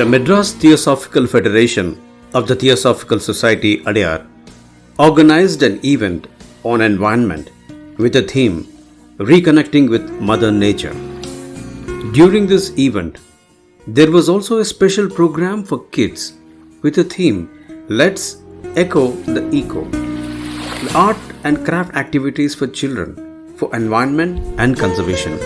The Madras Theosophical Federation of the Theosophical Society Adyar organized an event on environment with the theme Reconnecting with Mother Nature. During this event, there was also a special program for kids with the theme Let's Echo the Eco. The art and craft activities for children for environment and conservation.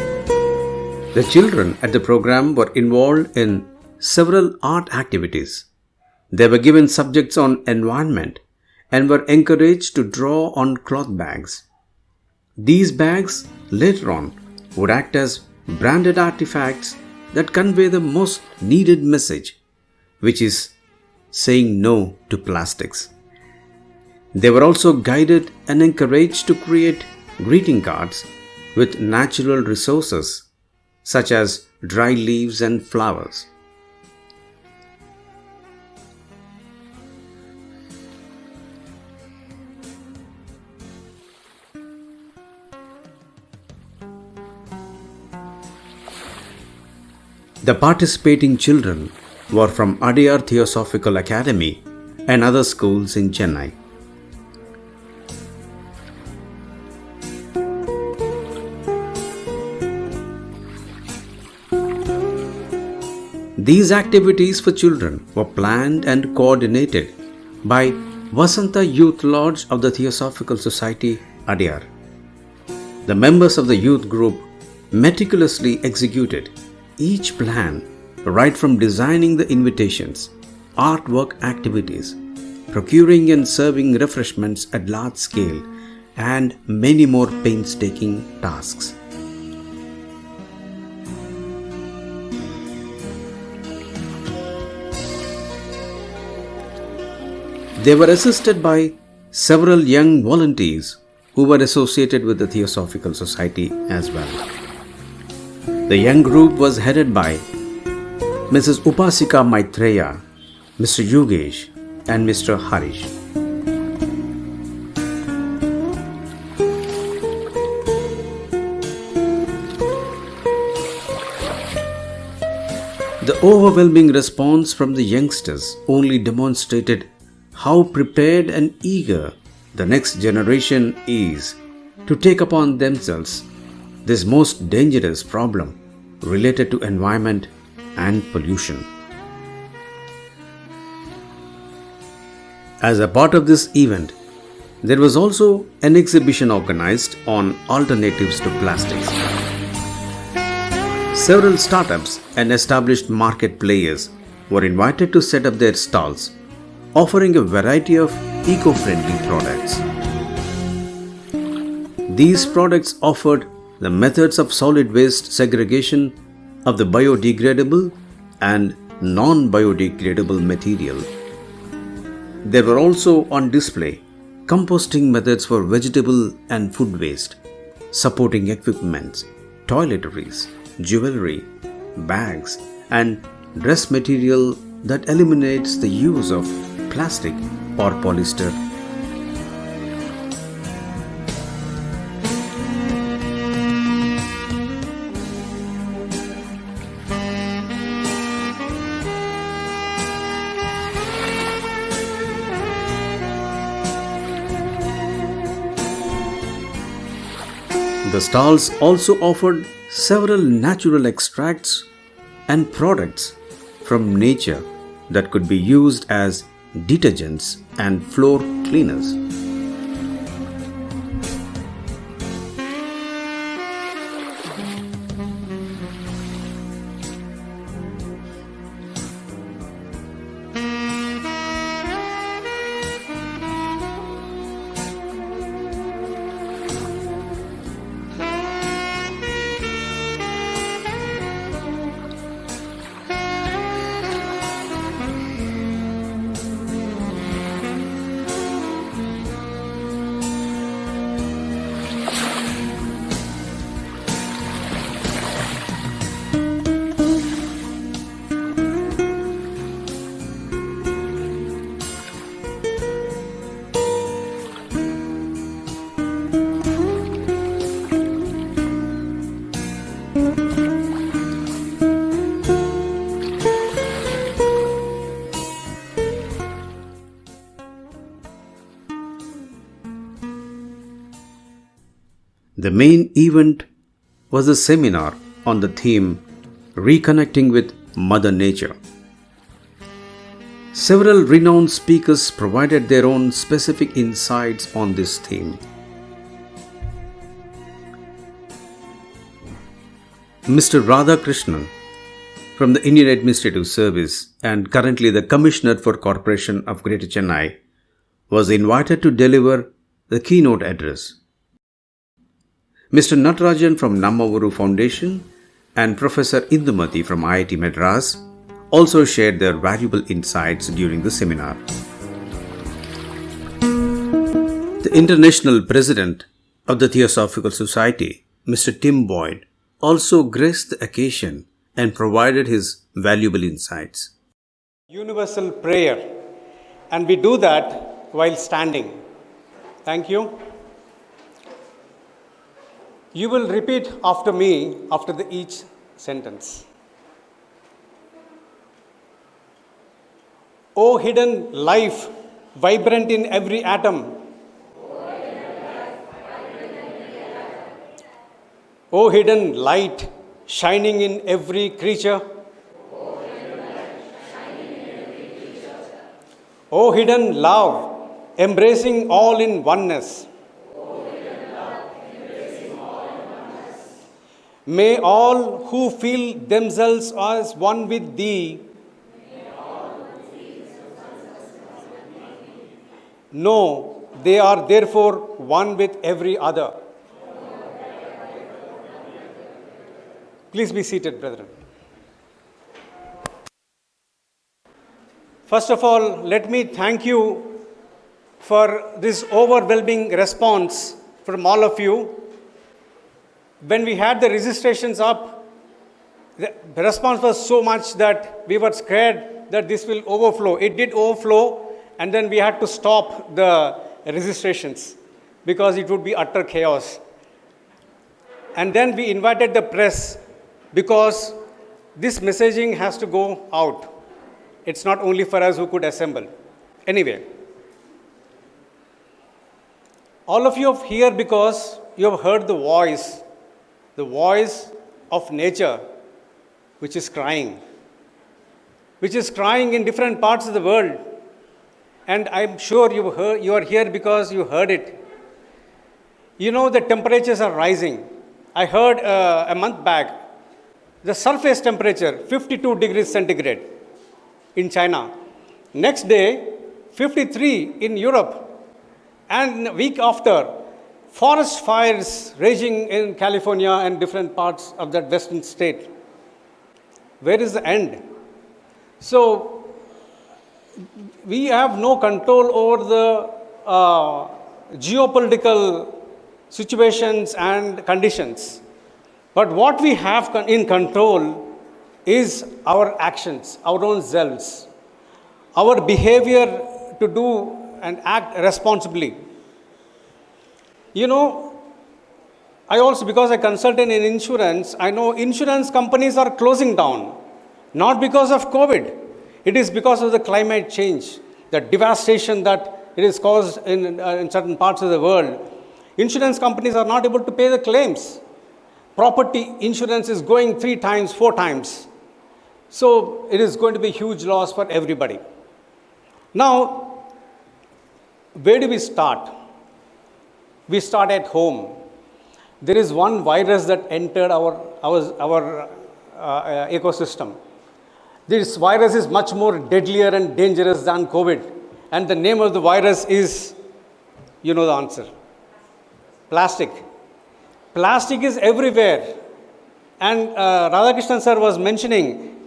The children at the program were involved in several art activities. They were given subjects on environment and were encouraged to draw on cloth bags. These bags later on would act as branded artifacts that convey the most needed message, which is saying no to plastics. They were also guided and encouraged to create greeting cards with natural resources such as dry leaves and flowers. The participating children were from Adyar Theosophical Academy and other schools in Chennai. These activities for children were planned and coordinated by Vasanta Youth Lodge of the Theosophical Society, Adyar. The members of the youth group meticulously executed each plan, right from designing the invitations, artwork activities, procuring and serving refreshments at large scale, and many more painstaking tasks. They were assisted by several young volunteers who were associated with the Theosophical Society as well. The young group was headed by Mrs. Upasika Maitreya, Mr. Yogesh, and Mr. Harish. The overwhelming response from the youngsters only demonstrated how prepared and eager the next generation is to take upon themselves this most dangerous problem related to environment and pollution. As a part of this event, there was also an exhibition organized on alternatives to plastics. Several startups and established market players were invited to set up their stalls, offering a variety of eco-friendly products. These products offered the methods of solid waste segregation of the biodegradable and non-biodegradable material. There were also on display composting methods for vegetable and food waste, supporting equipments, toiletries, jewelry, bags, and dress material that eliminates the use of plastic or polyester. The stalls also offered several natural extracts and products from nature that could be used as detergents and floor cleaners. The main event was a seminar on the theme Reconnecting with Mother Nature. Several renowned speakers provided their own specific insights on this theme. Mr. Radhakrishnan from the Indian Administrative Service and currently the Commissioner for Corporation of Greater Chennai was invited to deliver the keynote address. Mr. Natarajan from Nammavuru Foundation and Professor Indumathi from IIT Madras also shared their valuable insights during the seminar. The International President of the Theosophical Society, Mr. Tim Boyd, also graced the occasion and provided his valuable insights. Universal prayer, and we do that while standing. Thank you. You will repeat after me after each sentence. O hidden life, vibrant in every atom. O hidden light, shining in every creature. O hidden love, embracing all in oneness. May all who feel themselves as one with Thee know they are therefore one with every other. Please be seated, brethren. First of all, let me thank you for this overwhelming response from all of you. When we had the registrations up, the response was so much that we were scared that this will overflow. It did overflow, and then we had to stop the registrations because it would be utter chaos. And then we invited the press because this messaging has to go out. It's not only for us who could assemble. Anyway, all of you are here because you have heard the voice of nature, which is crying in different parts of the world. And I'm sure you are here because you heard it. You know, the temperatures are rising. I heard a month back, the surface temperature, 52 degrees centigrade in China. Next day, 53 in Europe. And a week after, forest fires raging in California and different parts of that western state. Where is the end? So, we have no control over the geopolitical situations and conditions. But what we have in control is our actions, our own selves, our behavior to do and act responsibly. You know, I also, because I consult in insurance, I know insurance companies are closing down, not because of COVID. It is because of the climate change, the devastation that it has caused in certain parts of the world. Insurance companies are not able to pay the claims. Property insurance is going 3 times, 4 times. So it is going to be a huge loss for everybody. Now, where do we start? We start at home. There is one virus that entered our ecosystem. This virus is much more deadlier and dangerous than COVID. And the name of the virus is, you know the answer. Plastic. Plastic is everywhere. And Radhakrishnan sir was mentioning,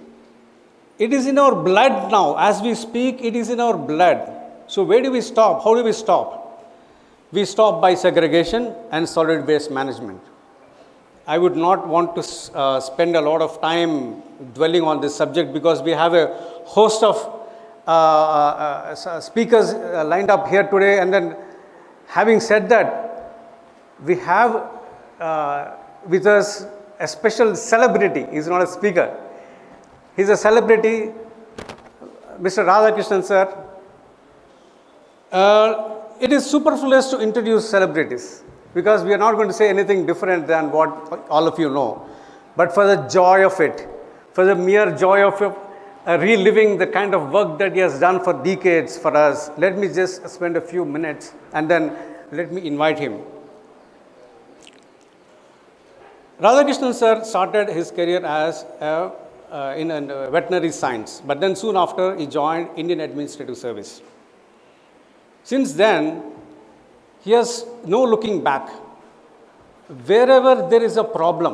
it is in our blood now. As we speak, it is in our blood. So where do we stop? How do we stop? We stop by segregation and solid waste management. I would not want to spend a lot of time dwelling on this subject because we have a host of speakers lined up here today. And then having said that, we have with us a special celebrity. He's not a speaker. He's a celebrity, Mr. Radhakrishnan sir. It is superfluous to introduce celebrities because we are not going to say anything different than what all of you know. But for the joy of it, for the mere joy of reliving the kind of work that he has done for decades for us, let me just spend a few minutes and then let me invite him. Radhakrishnan sir started his career as in veterinary science, but then soon after he joined Indian Administrative Service. Since then, he has no looking back. Wherever there is a problem,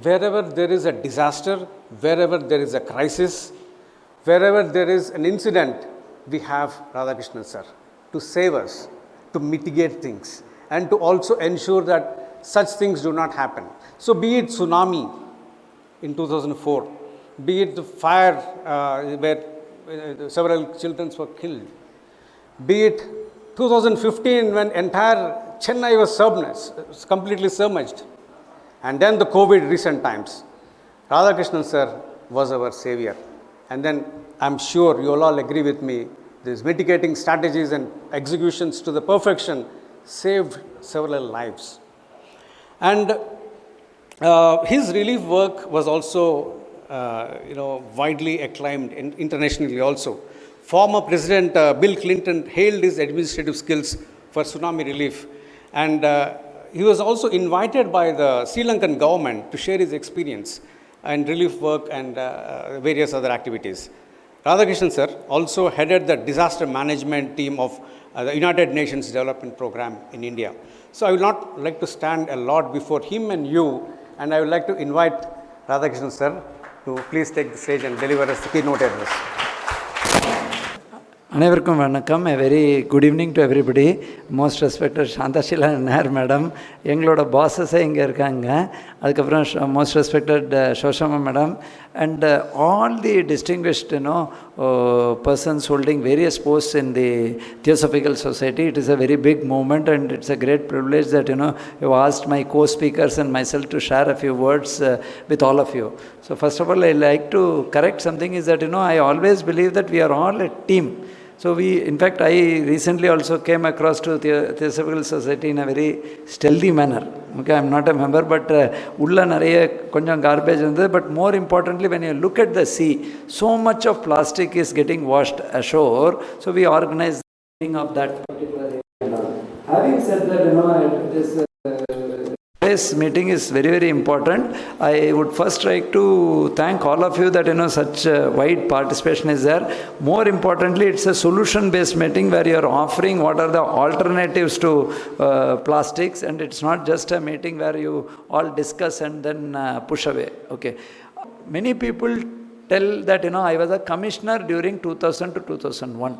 wherever there is a disaster, wherever there is a crisis, wherever there is an incident, we have Radhakrishnan sir to save us, to mitigate things, and to also ensure that such things do not happen. So be it tsunami in 2004, be it the fire where several children were killed, be it 2015 when entire Chennai was completely submerged, and then the COVID recent times, Radhakrishnan sir was our savior. And then I'm sure you all agree with me, these mitigating strategies and executions to the perfection saved several lives. And his relief work was also, widely acclaimed internationally also. Former President Bill Clinton hailed his administrative skills for tsunami relief, and he was also invited by the Sri Lankan government to share his experience and relief work and various other activities. Radhakrishnan sir also headed the disaster management team of the United Nations Development Program in India. So I would not like to stand a lot before him and you, and I would like to invite Radhakrishnan sir to please take the stage and deliver us the keynote address. அனைவருக்கும் வணக்கம். A very good evening to everybody. Most respected Shanthasheela Nair madam, எங்களோட பாஸஸே இங்கே இருக்காங்க. அதுக்கப்புறம் most respected Sushma madam, and all the distinguished persons holding various posts in the Theosophical Society. It is a very big movement, and it's a great privilege that you asked my co-speakers and myself to share a few words with all of you. So first of all, I like to correct something is that I always believe that we are all a team. So in fact, I recently also came across to Theosophical Society in a very stealthy manner. Okay, I'm not a member, but ulla nariya konjam garbage irundhathu. But more importantly, when you look at the sea, so much of plastic is getting washed ashore. So we organize the thing of that particular area. Having said that, this meeting is very, very important. I would first like to thank all of you that such wide participation is there. More importantly, it's a solution-based meeting where you are offering what are the alternatives to plastics, and it's not just a meeting where you all discuss and then push away. Okay. Many people tell that I was a commissioner during 2000 to 2001.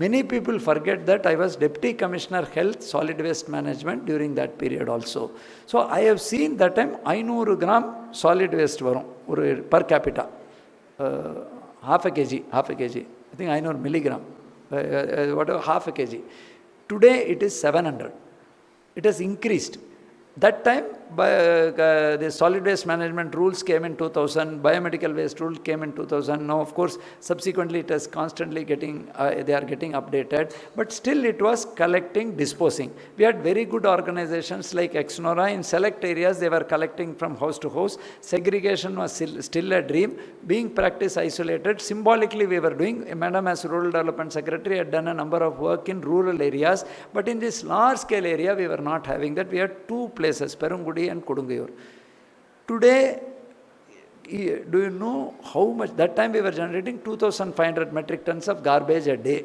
Many people forget that I was Deputy Commissioner Health Solid Waste Management during that period also. So I have seen that time 500 gram solid waste varum per capita, half a kg, I think 500 milligram, whatever, half a kg. Today it is 700. It has increased. That time, the solid waste management rules came in 2000, biomedical waste rule came in 2000. Now, of course, subsequently it is constantly they are getting updated. But still it was collecting, disposing. We had very good organizations like Exnora. In select areas, they were collecting from house to house. Segregation was still a dream. Being practiced isolated, symbolically we were doing. Madam as Rural Development Secretary had done a number of work in rural areas. But in this large scale area, we were not having that. We had two places, Perungudi and Kodungayur. Today, do you know how much? That time we were generating 2,500 metric tons of garbage a day.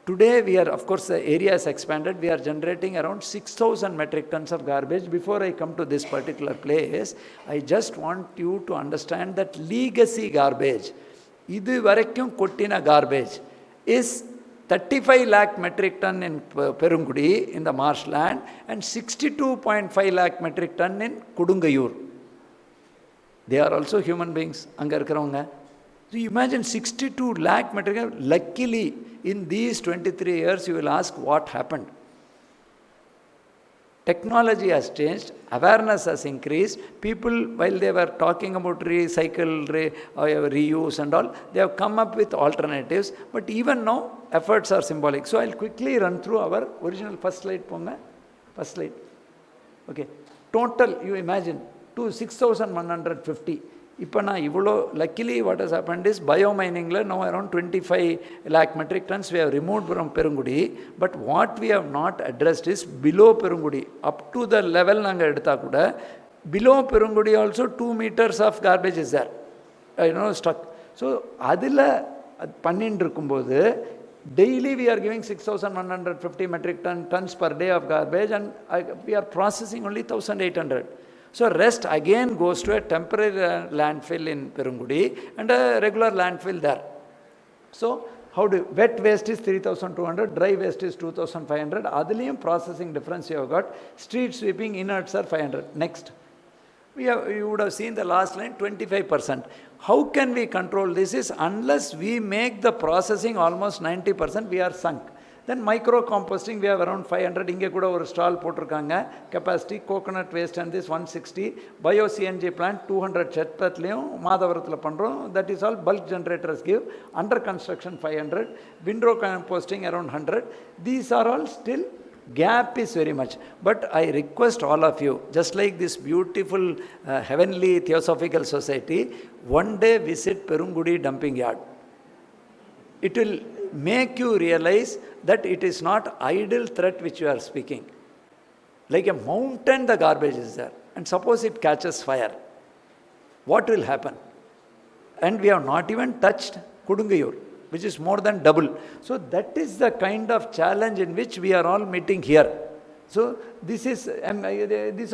Today we are, of course, the area has expanded. We are generating around 6,000 metric tons of garbage. Before I come to this particular place, I just want you to understand that legacy garbage, idu varaikkum kottina garbage, is 35 lakh metric ton in Perungudi in the marshland and 62.5 lakh metric ton in Kodungayur. They are also human beings. So you imagine 62 lakh metric ton. Luckily, in these 23 years, you will ask what happened. Technology has changed, awareness has increased. People, while they were talking about recycle, reuse and all, they have come up with alternatives. But even now, efforts are symbolic. So I'll quickly run through our original first slide. First slide. Okay, total, you imagine, to 6,150. Luckily what has happened is biomining now around 25 lakh metric tons we have removed from Perungudi, but what we have not addressed is below Perungudi. Up to the level below Perungudi also 2 meters of garbage is there, stuck. So adila pannindirukumbodhu daily we are giving 6,150 metric tons per day of garbage, and we are processing only 1,800. So rest again goes to a temporary landfill in Perungudi and a regular landfill there. So wet waste is 3,200, dry waste is 2,500. Adiliyum processing difference you have got. Street sweeping inerts are 500. Next. You would have seen the last line, 25%. How can we control this? Is unless we make the processing almost 90%, we are sunk. Then micro composting, we have around 500. Inge kuda or stall potrukanga. Capacity, coconut waste and this 160. Bio CNG plant 200 chetpatliyum Madhavarathula pandrom. That is all bulk generators give. Under construction 500. Window composting around 100. These are all still gap is very much. But I request all of you, just like this beautiful heavenly Theosophical Society, one day visit Perungudi dumping yard. It will make you realize that it is not idle threat which you are speaking. Like a mountain the garbage is there. And suppose it catches fire. What will happen? And we have not even touched Kudungayur, which is more than double. So that is the kind of challenge in which we are all meeting here. So these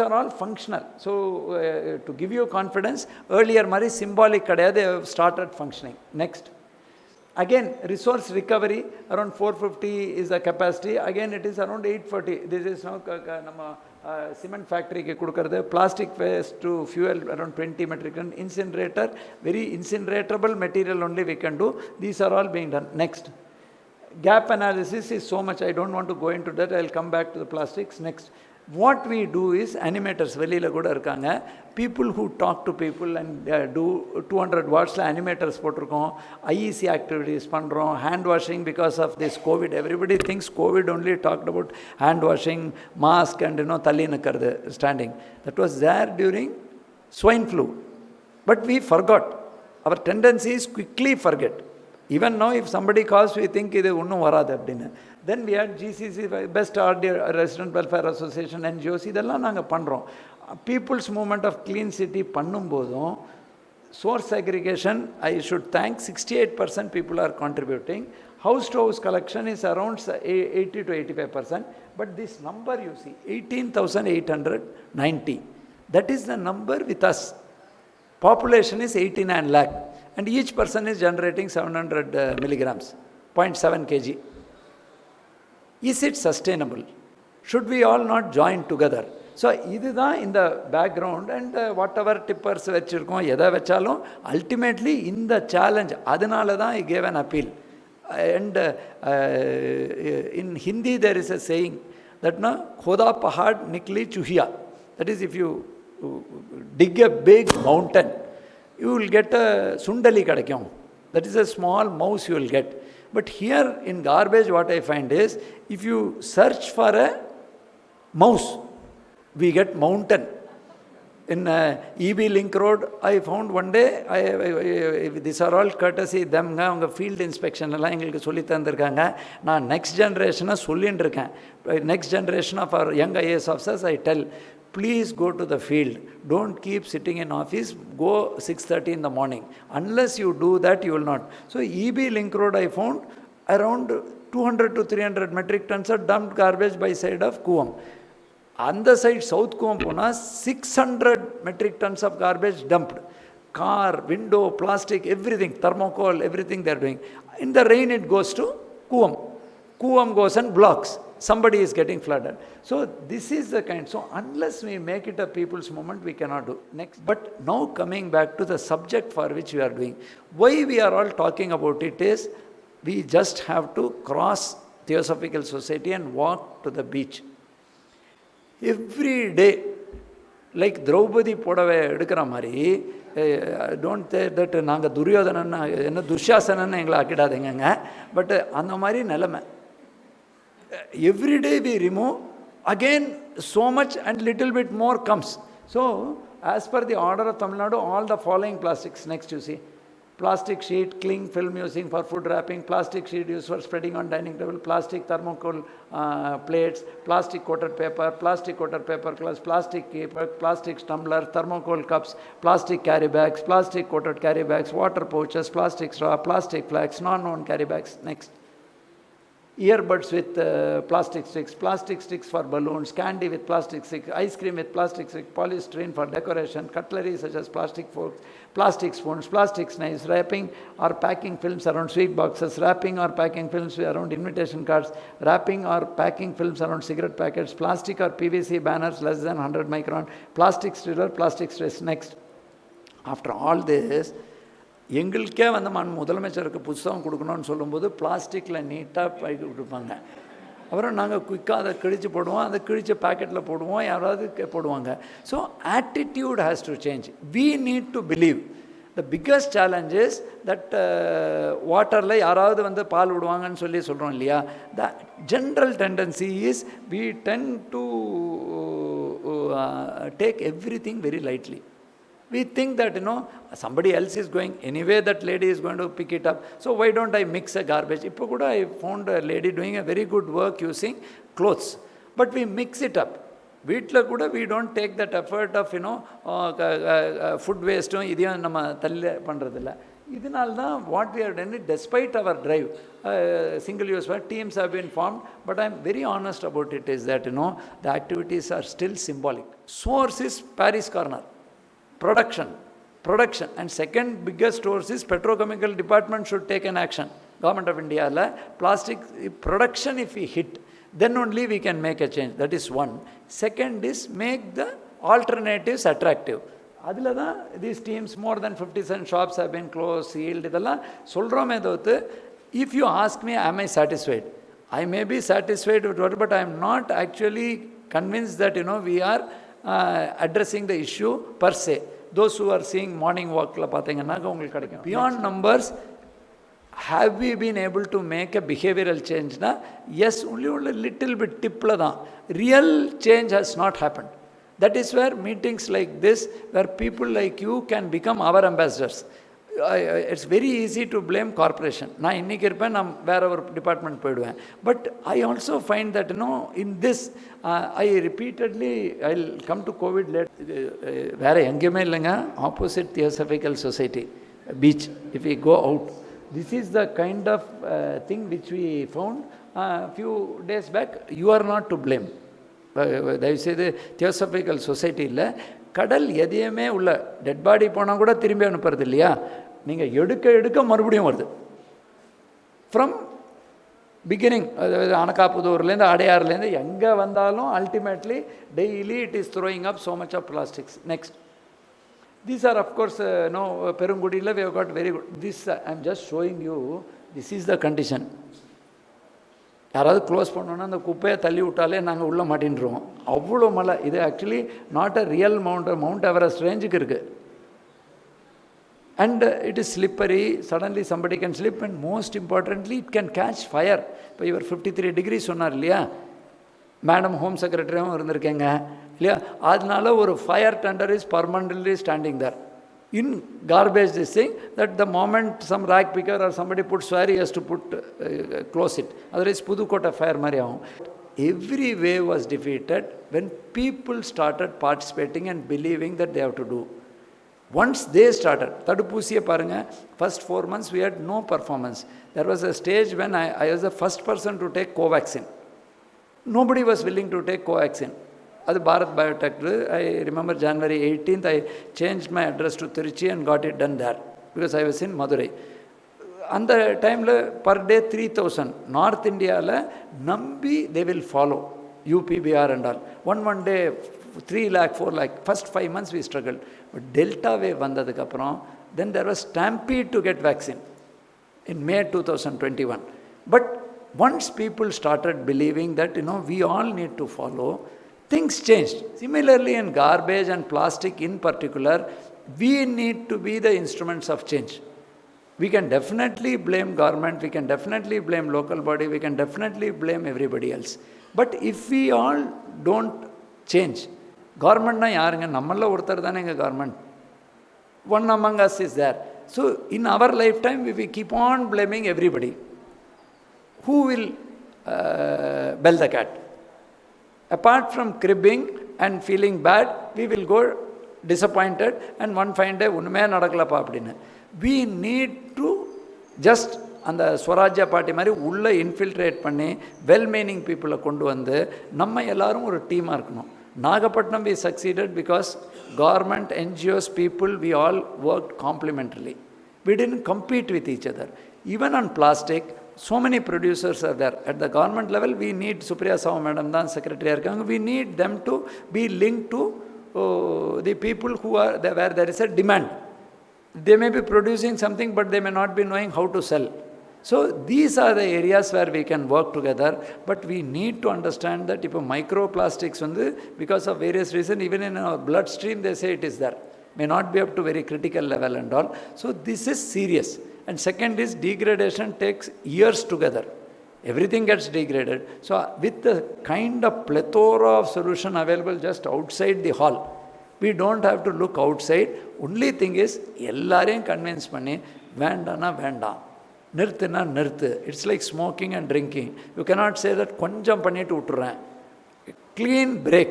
are all functional. So to give you confidence, earlier Mari symbolic kadaya, they have started functioning. Next. Again, resource recovery, around 450 is the capacity. Again, it is around 840. This is now cement factory ke kudukaradu. Plastic waste to fuel around 20 metric ton. Incinerator, very incineratable material only we can do. These are all being done. Next. Gap analysis is so much. I don't want to go into that. I will come back to the plastics. Next. What we do is animators, velila kuda irukanga, people who talk to people and do 200 watts animators potirukom, IEC activities pandrom, hand washing because of this COVID. Everybody thinks COVID only talked about hand washing, mask and thalli nakkardu standing. That was there during swine flu. But we forgot. Our tendency is quickly forget. Even now, if somebody calls, we think idu onnum varadu appadinu. Then we had GCC, Best Resident Welfare Association, NGOs, idella naanga pandrom. People's movement of clean city pannumbodum, source segregation, I should thank 68% people are contributing. House to house collection is around 80 to 85%. But this number you see, 18,890. That is the number with us. Population is 89 lakh. And each person is generating 700 milligrams, 0.7 kg. Is it sustainable? Should we all not join together? So, this is in the background, and whatever tippers vechirkom, ultimately in the challenge, adanala I gave an appeal. And in Hindi there is a saying that khoda pahad nikli chuhiya. That is, if you dig a big mountain, you will get a sundali kadakyam. That is a small mouse you will get. But here in garbage what I find is, if you search for a mouse, we get mountain. In EB Link Road, I found one day, these are all courtesy, them field inspection, next generation next generation of our young IAS officers, I tell, please go to the field. Don't keep sitting in office. Go 6:30 in the morning. Unless you do that, you will not. So EB Link Road, I found around 200 to 300 metric tons of dumped garbage by side of Kuam. On the side, South Kuam Puna, 600 metric tons of garbage dumped. Car, window, plastic, everything, thermocol, everything they are doing. In the rain, it goes to Kuam. Kuam goes and blocks. Somebody is getting flooded. So this is the kind. So unless we make it a people's movement, we cannot do. Next. But now coming back to the subject for which we are doing. Why we are all talking about it is, we just have to cross Theosophical Society and walk to the beach. Every day, like Draupadi Podave edukra mari, don't say that naanga Duryodhanana enna Dushyasanana engala akidadinga, but andha mari nilama. Every day we remove Again, so much and little bit more comes. So, as per the order of Tamil Nadu, all the following plastics. Next you see. Plastic sheet, cling film using for food wrapping, plastic sheet used for spreading on dining table, plastic thermocol plates, plastic coated paper glass, plastic paper, plastic tumbler, thermocol cups, plastic carry bags, plastic coated carry bags, water pouches, plastic straw, plastic flags, non-known carry bags. Next. Earbuds with plastic sticks for balloons, candy with plastic sticks, ice cream with plastic sticks, polystyrene for decoration, cutlery such as plastic forks, plastic spoons, plastic knives, wrapping or packing films around sweet boxes, wrapping or packing films around invitation cards, wrapping or packing films around cigarette packets, plastic or PVC banners less than 100 micron, plastic stirrer, plastic stress. Next. After all this, எங்களுக்கே வந்து முதலமைச்சருக்கு புத்தகம் கொடுக்கணும்னு சொல்லும்போது பிளாஸ்டிக்கில் நீட்டாக bike கொடுப்பாங்க. அப்புறம் நாங்கள் குயிக்காக அதை கிழிச்சு போடுவோம், அதை கிழிச்ச பேக்கெட்டில் போடுவோம், யாராவது போடுவாங்க. So attitude has to change. We need to believe. The biggest challenge is that வாட்டரில் யாராவது வந்து பால் விடுவாங்கன்னு சொல்லி சொல்கிறோம் இல்லையா. The general tendency is we tend to take everything very lightly. We think that, somebody else is going, anyway that lady is going to pick it up. So why don't I mix a garbage? Ippo kuda I found a lady doing a very good work using clothes. But we mix it up. Veetla kuda we don't take that effort of, food waste. Idiyum nama thalle pandradilla. Idinal da what we have done, despite our drive, single use teams have been formed. But I am very honest about it is that, the activities are still symbolic. Source is Paris Corner. Production and second biggest source is petrochemical department should take an action. Government of India plastic production if we hit, then only we can make a change. That is one. Second is make the alternatives attractive. Adila da these teams, more than 57 shops have been closed, sealed. Idella solrome dothu. If you ask me, am I satisfied? I may be satisfied with what, but I am not actually convinced that we are addressing the issue per se. Those who are seeing morning walk la pathina ungalku kadikum. Beyond numbers, have we been able to make a behavioral change na? Yes, only a little bit tip la da. Real change has not happened. That is where meetings like this, where people like you can become our ambassadors. It's very easy to blame corporation. Na இன்னைக்கு இருப்பேன், நான் வேற ஒரு department போயிடுவேன். But I also find that, in this, I repeatedly, I'll come to COVID late. வேற எங்கேயுமே இல்லைங்க, opposite Theosophical Society, beach, if we go out. This is the kind of thing which we found a few days back. You are not to blame. தயவுசெய்து Theosophical Society-ல கடல் எதையுமே உள்ள dead body போனால் கூட திரும்பி அனுப்புறது இல்லையா. நீங்கள் எடுக்க மறுபடியும் வருது. ஃப்ரம் பிகினிங், அனகாப்புதூர்லேருந்து அடையாறுலேருந்து எங்கே வந்தாலும் ultimately daily it is throwing up so much of plastics. Next, these are of course பெருங்குடியில் we have got very good. This I am just showing you, this is the condition. யாராவது close பண்ணோன்னா அந்த குப்பையை தள்ளி விட்டாலே நாங்கள் உள்ளே மாட்டின்றுவோம். அவ்வளோ மழை. இது actually not a real mount Everest ரேஞ்சுக்கு இருக்குது. And it is slippery, suddenly somebody can slip, and most importantly it can catch fire. இப்போ இவர் 53 டிகிரி சொன்னார் இல்லையா, மேடம் ஹோம் செக்ரட்டரியும் இருந்திருக்கேங்க இல்லையா. அதனால ஒரு fire tender is permanently standing there in garbage, this thing, that the moment some rag picker or somebody puts fire, he has to close it. Otherwise Pudukota fire mari agum. Every way was defeated when people started participating and believing that they have to do. Once they started, Tadupusiye parunga, first 4 months we had no performance. There was a stage when I was the first person to take Covaxin. Nobody was willing to take Covaxin. அது Bharat Biotech. I remember January 18th, I changed my address to Trichy and got it done there because I was in Madurai. அந்த டைமில் per day 3,000. North இந்தியாவில் நம்பி they will follow UPBR and all. One day 3 lakh, 4 lakh. First 5 months we struggled. But Delta wave வந்ததுக்கப்புறம் then there was stampede to get vaccine in May 2021. But once people started believing that, we all need to follow, things changed. Similarly, in garbage and plastic in particular, we need to be the instruments of change. We can definitely blame government, we can definitely blame local body, we can definitely blame everybody else. But if we all don't change, government-na யாருங்க நம்மள ஒருத்தர் தானேங்க government. One among us is there. So in our lifetime we will keep on blaming everybody. Who will bell the cat? Apart from cribbing and feeling bad, we will go disappointed and one fine day ஒண்ணுமே நடக்கலப்பா அப்படின்னு. We need to just அந்த ஸ்வராஜ்யா party மாதிரி உள்ளே infiltrate பண்ணி well meaning பீப்புளை கொண்டு வந்து நம்ம எல்லாரும் ஒரு டீமாக இருக்கணும். Nagapattinam we succeeded because government, NGOs, people, we all worked complementarily. We didn't compete with each other. Even on plastic, so many producers are there. At the government level, we need SriPriya Savu Madam, the secretary, we need them to be linked to the people who are there where there is a demand. They may be producing something, but they may not be knowing how to sell. So these are the areas where we can work together, but we need to understand that if microplastics, because of various reasons, even in our bloodstream, they say it is there. May not be up to very critical level and all. So this is serious. And second is degradation takes years together. Everything gets degraded. So with the kind of plethora of solution available just outside the hall, we don't have to look outside. Only thing is, எல்லாரையும் convince பண்ணி வேண்டானா வேண்டாம், நிறுத்துனா நிறுத்து. It's like smoking and drinking. You cannot say that கொஞ்சம் பண்ணிட்டு விட்டுறேன். Clean break.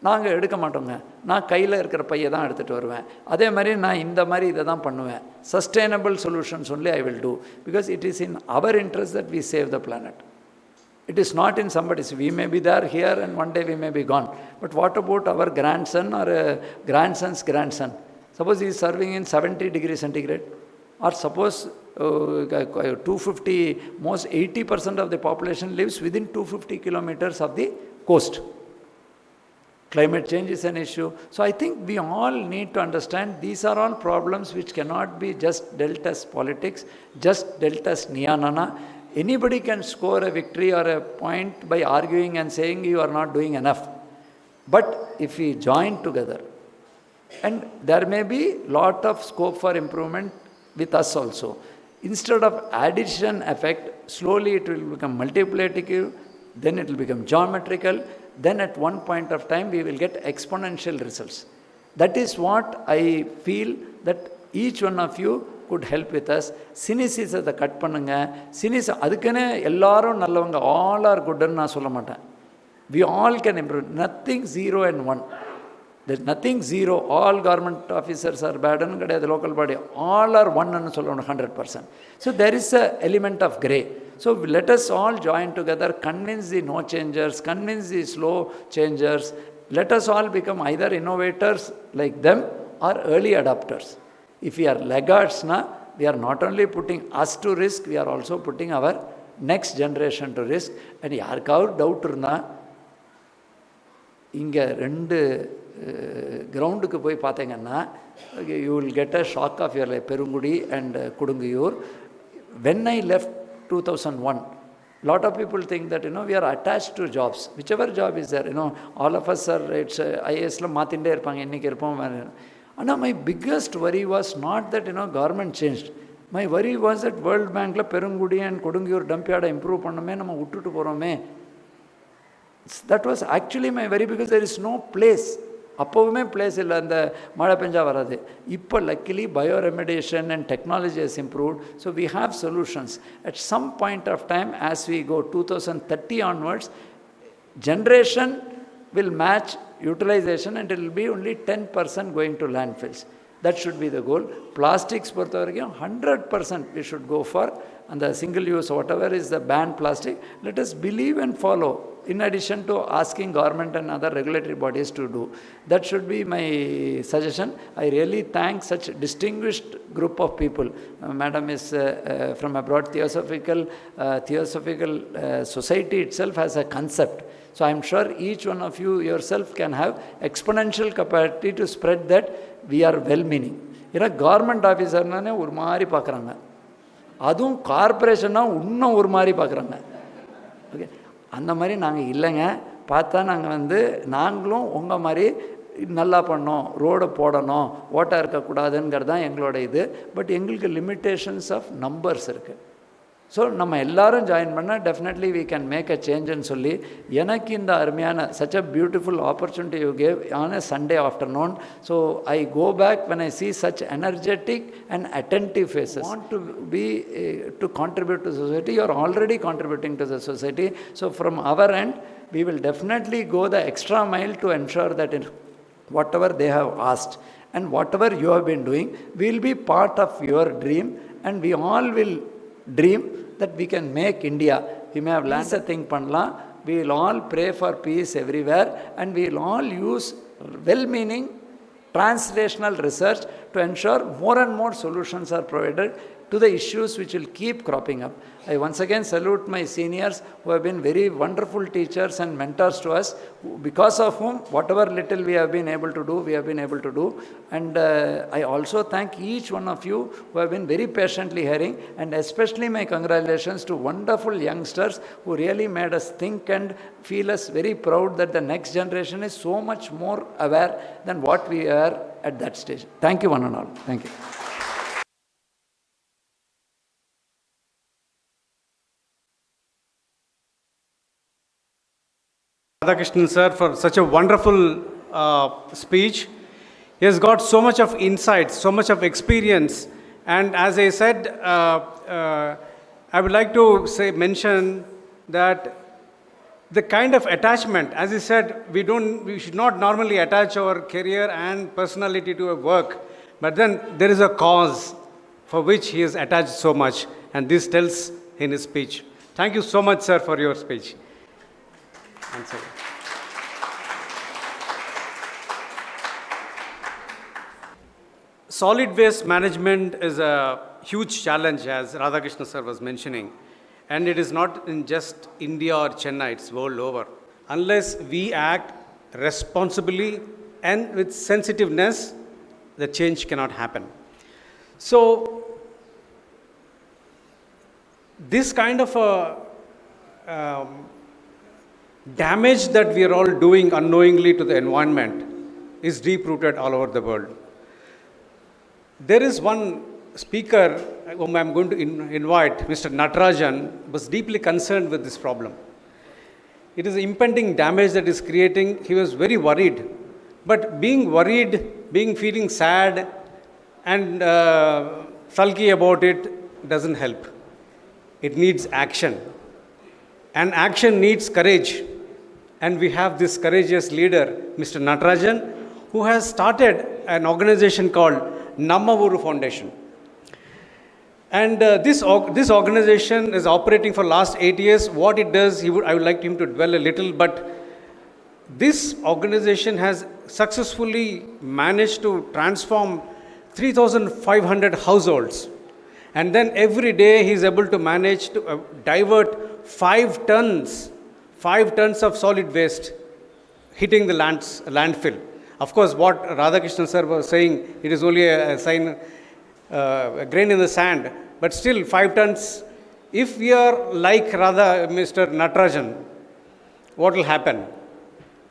நாங்கள் எடுக்க மாட்டோங்க, நான் கையில் இருக்கிற பையை தான் எடுத்துகிட்டு வருவேன். அதே மாதிரி நான் இந்த மாதிரி இதை தான் பண்ணுவேன். Sustainable solutions only I will do, because it is in our interest that we save the planet. It is not in somebody's. We may be there here and one day we may be gone. But what about our grandson or grandson's grandson? Suppose he is serving in 70 degrees centigrade. Or suppose 250, most 80% of the population lives within 250 kilometers of the coast. Climate change is an issue. So I think we all need to understand these are all problems which cannot be just dealt as politics, just dealt as niyanana. Anybody can score a victory or a point by arguing and saying you are not doing enough. But if we join together, and there may be lot of scope for improvement with us also. Instead of addition effect, slowly it will become multiplicative, then it will become geometrical, then at one point of time we will get exponential results. That is what I feel that each one of you could help with us. Cynicism cut பண்ணுங்க. Cynicism அதுக்குன்னு எல்லாரும் நல்லவங்க, all are good ன்னு நான் சொல்ல மாட்டேன். We all can improve. Nothing 0 and 1. There is nothing 0. All government officers are bad and the local body. All are 1 and 100%. So there is an element of grey. So let us all join together, convince the no changers, convince the slow changers. Let us all become either innovators like them or early adopters. If we are laggards, we are not only putting us to risk, we are also putting our next generation to risk. And யாருக்காவது doubt இருந்தால் இங்கே 2 கிரவுண்டுக்கு போய் பார்த்தீங்கன்னா you will get a shock of your life. Perungudi and Kodungaiyur. When I left 2001, lot of people think that we are attached to jobs. Whichever job is there, all of us are, it's IAS la maathinde irpanga, inniki irpom. And my biggest worry was not that government changed. My worry was that World Bank la Perungudi and Kodungiyur dump yard improve பண்ணமே, நம்ம விட்டுட்டு போறோமே. That was actually my worry, because there is no place. அப்போவுமே place இல்லை, அந்த மழை பெஞ்சா வராது. இப்போ luckily bioremediation and technology has improved, so we have solutions. At some point of time, as we go 2030 onwards, generation will match utilization and it will be only 10% going to landfills. That should be the goal. Plastics பொறுத்த வரைக்கும் 100% we should go for, and the single use, whatever is the banned plastic, let us believe and follow, in addition to asking government and other regulatory bodies to do. That should be my suggestion. I really thank such distinguished group of people. Madam is from abroad. Theosophical Society itself has a concept. So I am sure each one of you yourself can have exponential capacity to spread that we are well-meaning. ஏன்னா government ஆஃபீஸர்னானே ஒரு மாதிரி பார்க்குறாங்க, அதுவும் கார்பரேஷன்னா இன்னும் ஒரு மாதிரி பார்க்குறாங்க. Okay, அந்த மாதிரி நாங்கள் இல்லைங்க. பார்த்தா நாங்கள் நாங்களும் உங்கள் மாதிரி நல்லா பண்ணோம், ரோடை போடணும், ஓட்டாக இருக்கக்கூடாதுங்கிறது தான் எங்களோட இது. பட் எங்களுக்கு லிமிட்டேஷன்ஸ் ஆஃப் நம்பர்ஸ் இருக்குது. ஸோ நம்ம எல்லாரும் ஜாயின் பண்ணால் definitely we can make a changeன்னு சொல்லி எனக்கு இந்த அருமையான such a beautiful opportunity you gave on a Sunday afternoon. So I go back when I see such energetic and attentive faces. Want to be to contribute to society. You are already contributing to the society. So from our end, we will definitely go the extra mile to ensure that in whatever they have asked and whatever you have been doing, we will be part of your dream, and we all will dream that we can make India. We may have learned a thing பண்ணலாம். We will all pray for peace everywhere, and we will all use well-meaning translational research to ensure more and more solutions are provided to the issues which will keep cropping up. I once again salute my seniors who have been very wonderful teachers and mentors to us, because of whom whatever little we have been able to do, we have been able to do. And I also thank each one of you who have been very patiently hearing, and especially my congratulations to wonderful youngsters who really made us think and feel us very proud that the next generation is so much more aware than what we are at that stage. Thank you one and all. Thank you. Radhakrishnan sir for such a wonderful speech. He has got so much of insight, so much of experience, and as I said, I would like to mention that the kind of attachment, as he said, we should not normally attach our career and personality to a work, but then there is a cause for which he has attached so much, and this tells in his speech. Thank you so much, sir, for your speech. Solid waste management is a huge challenge, as Radhakrishnan sir was mentioning, and it is not in just India or Chennai, it's world over. Unless we act responsibly and with sensitiveness, the change cannot happen. So, this kind of a damage that we are all doing unknowingly to the environment is deep-rooted all over the world. There is one speaker whom I am going to invite, Mr. Natarajan, was deeply concerned with this problem. It is impending damage that is creating. He was very worried. But being worried, feeling sad and sulky about it doesn't help. It needs action. And action needs courage. And we have this courageous leader, Mr. Natarajan, who has started an organization called Nammavuru Foundation. And this organization is operating for last 8 years. What it does, I would like him to dwell a little, but this organization has successfully managed to transform 3,500 households. And then every day he is able to manage to divert 5 tons of solid waste hitting the landfill. Of course, what Radhakrishnan sir was saying, it is only a grain in the sand, but still 5 tons. If we are like Mr. Natarajan, what will happen?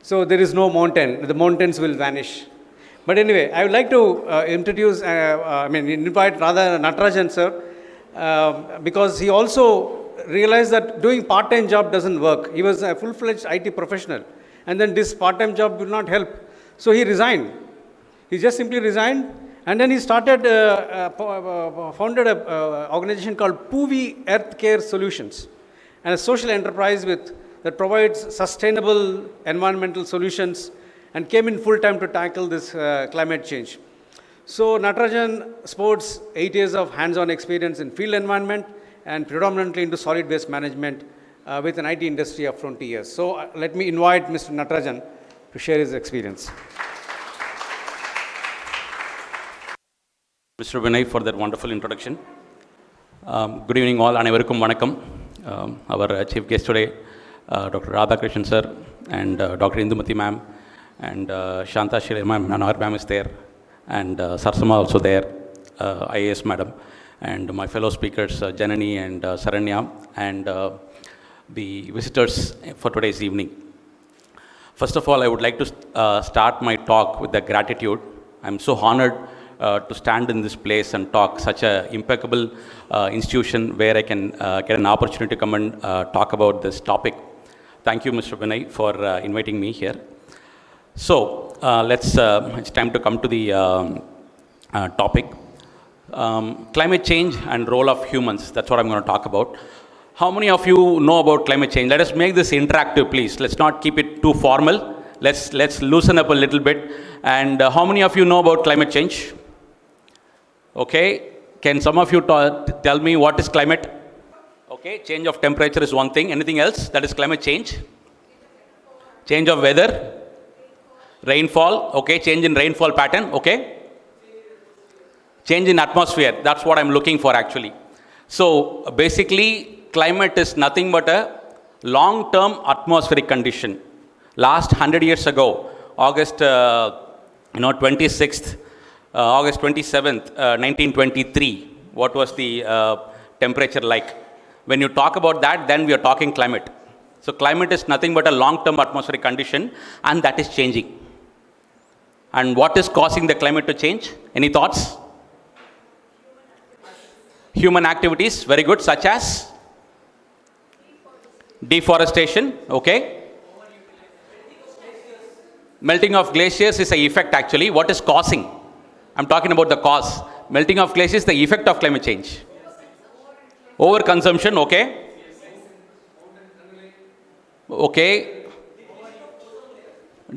So there is no mountain, the mountains will vanish. But anyway, I would like to invite Natarajan sir, because he also realized that doing part-time job doesn't work. He was a full-fledged IT professional, and then this part-time job will not help. So he resigned. He just simply resigned, and then he started, founded an organization called PUVI Earth Care Solutions, and a social enterprise that provides sustainable environmental solutions, and came in full-time to tackle this climate change. So Natarajan sports 8 years of hands-on experience in field environment and predominantly into solid waste management with an IT industry of 20 years. So let me invite Mr. Natarajan to share his experience. Mr. Vinay for that wonderful introduction. Good evening all, Anavarukkum Vanakkam. Our chief guest today, Dr. Radhakrishnan sir and Dr. Indumathi ma'am and Shanta Shila ma'am, Nanar ma'am is there, and Sarsama also there, IAS madam, and my fellow speakers Janani and Saranya, and the visitors for today's evening. First of all, I would like to start my talk with the gratitude. I'm so honored to stand in this place and talk, such an impeccable institution where I can get an opportunity to come and talk about this topic. Thank you, Mr. Vinay, for inviting me here. So, it's time to come to the topic. Climate change and role of humans, that's what I'm going to talk about. How many of you know about climate change? Let us make this interactive, please. Let's not keep it too formal. Let's loosen up a little bit. And how many of you know about climate change? Okay. Can some of you tell me what is climate? Okay. Change of temperature is one thing. Anything else? That is climate change. Change of weather. Rainfall. Okay. Change in rainfall pattern. Okay. Change in atmosphere. That's what I'm looking for actually. So basically, climate is nothing but a long-term atmospheric condition. Last 100 years ago, August 27th, 1923, what was the temperature like? When you talk about that, then we are talking climate. So climate is nothing but a long-term atmospheric condition, and that is changing. And what is causing the climate to change? Any thoughts? Human activities, very good, such as? Deforestation, okay. Melting of glaciers is an effect actually. What is causing? I'm talking about the cause. Melting of glaciers is the effect of climate change. Overconsumption, okay. Okay.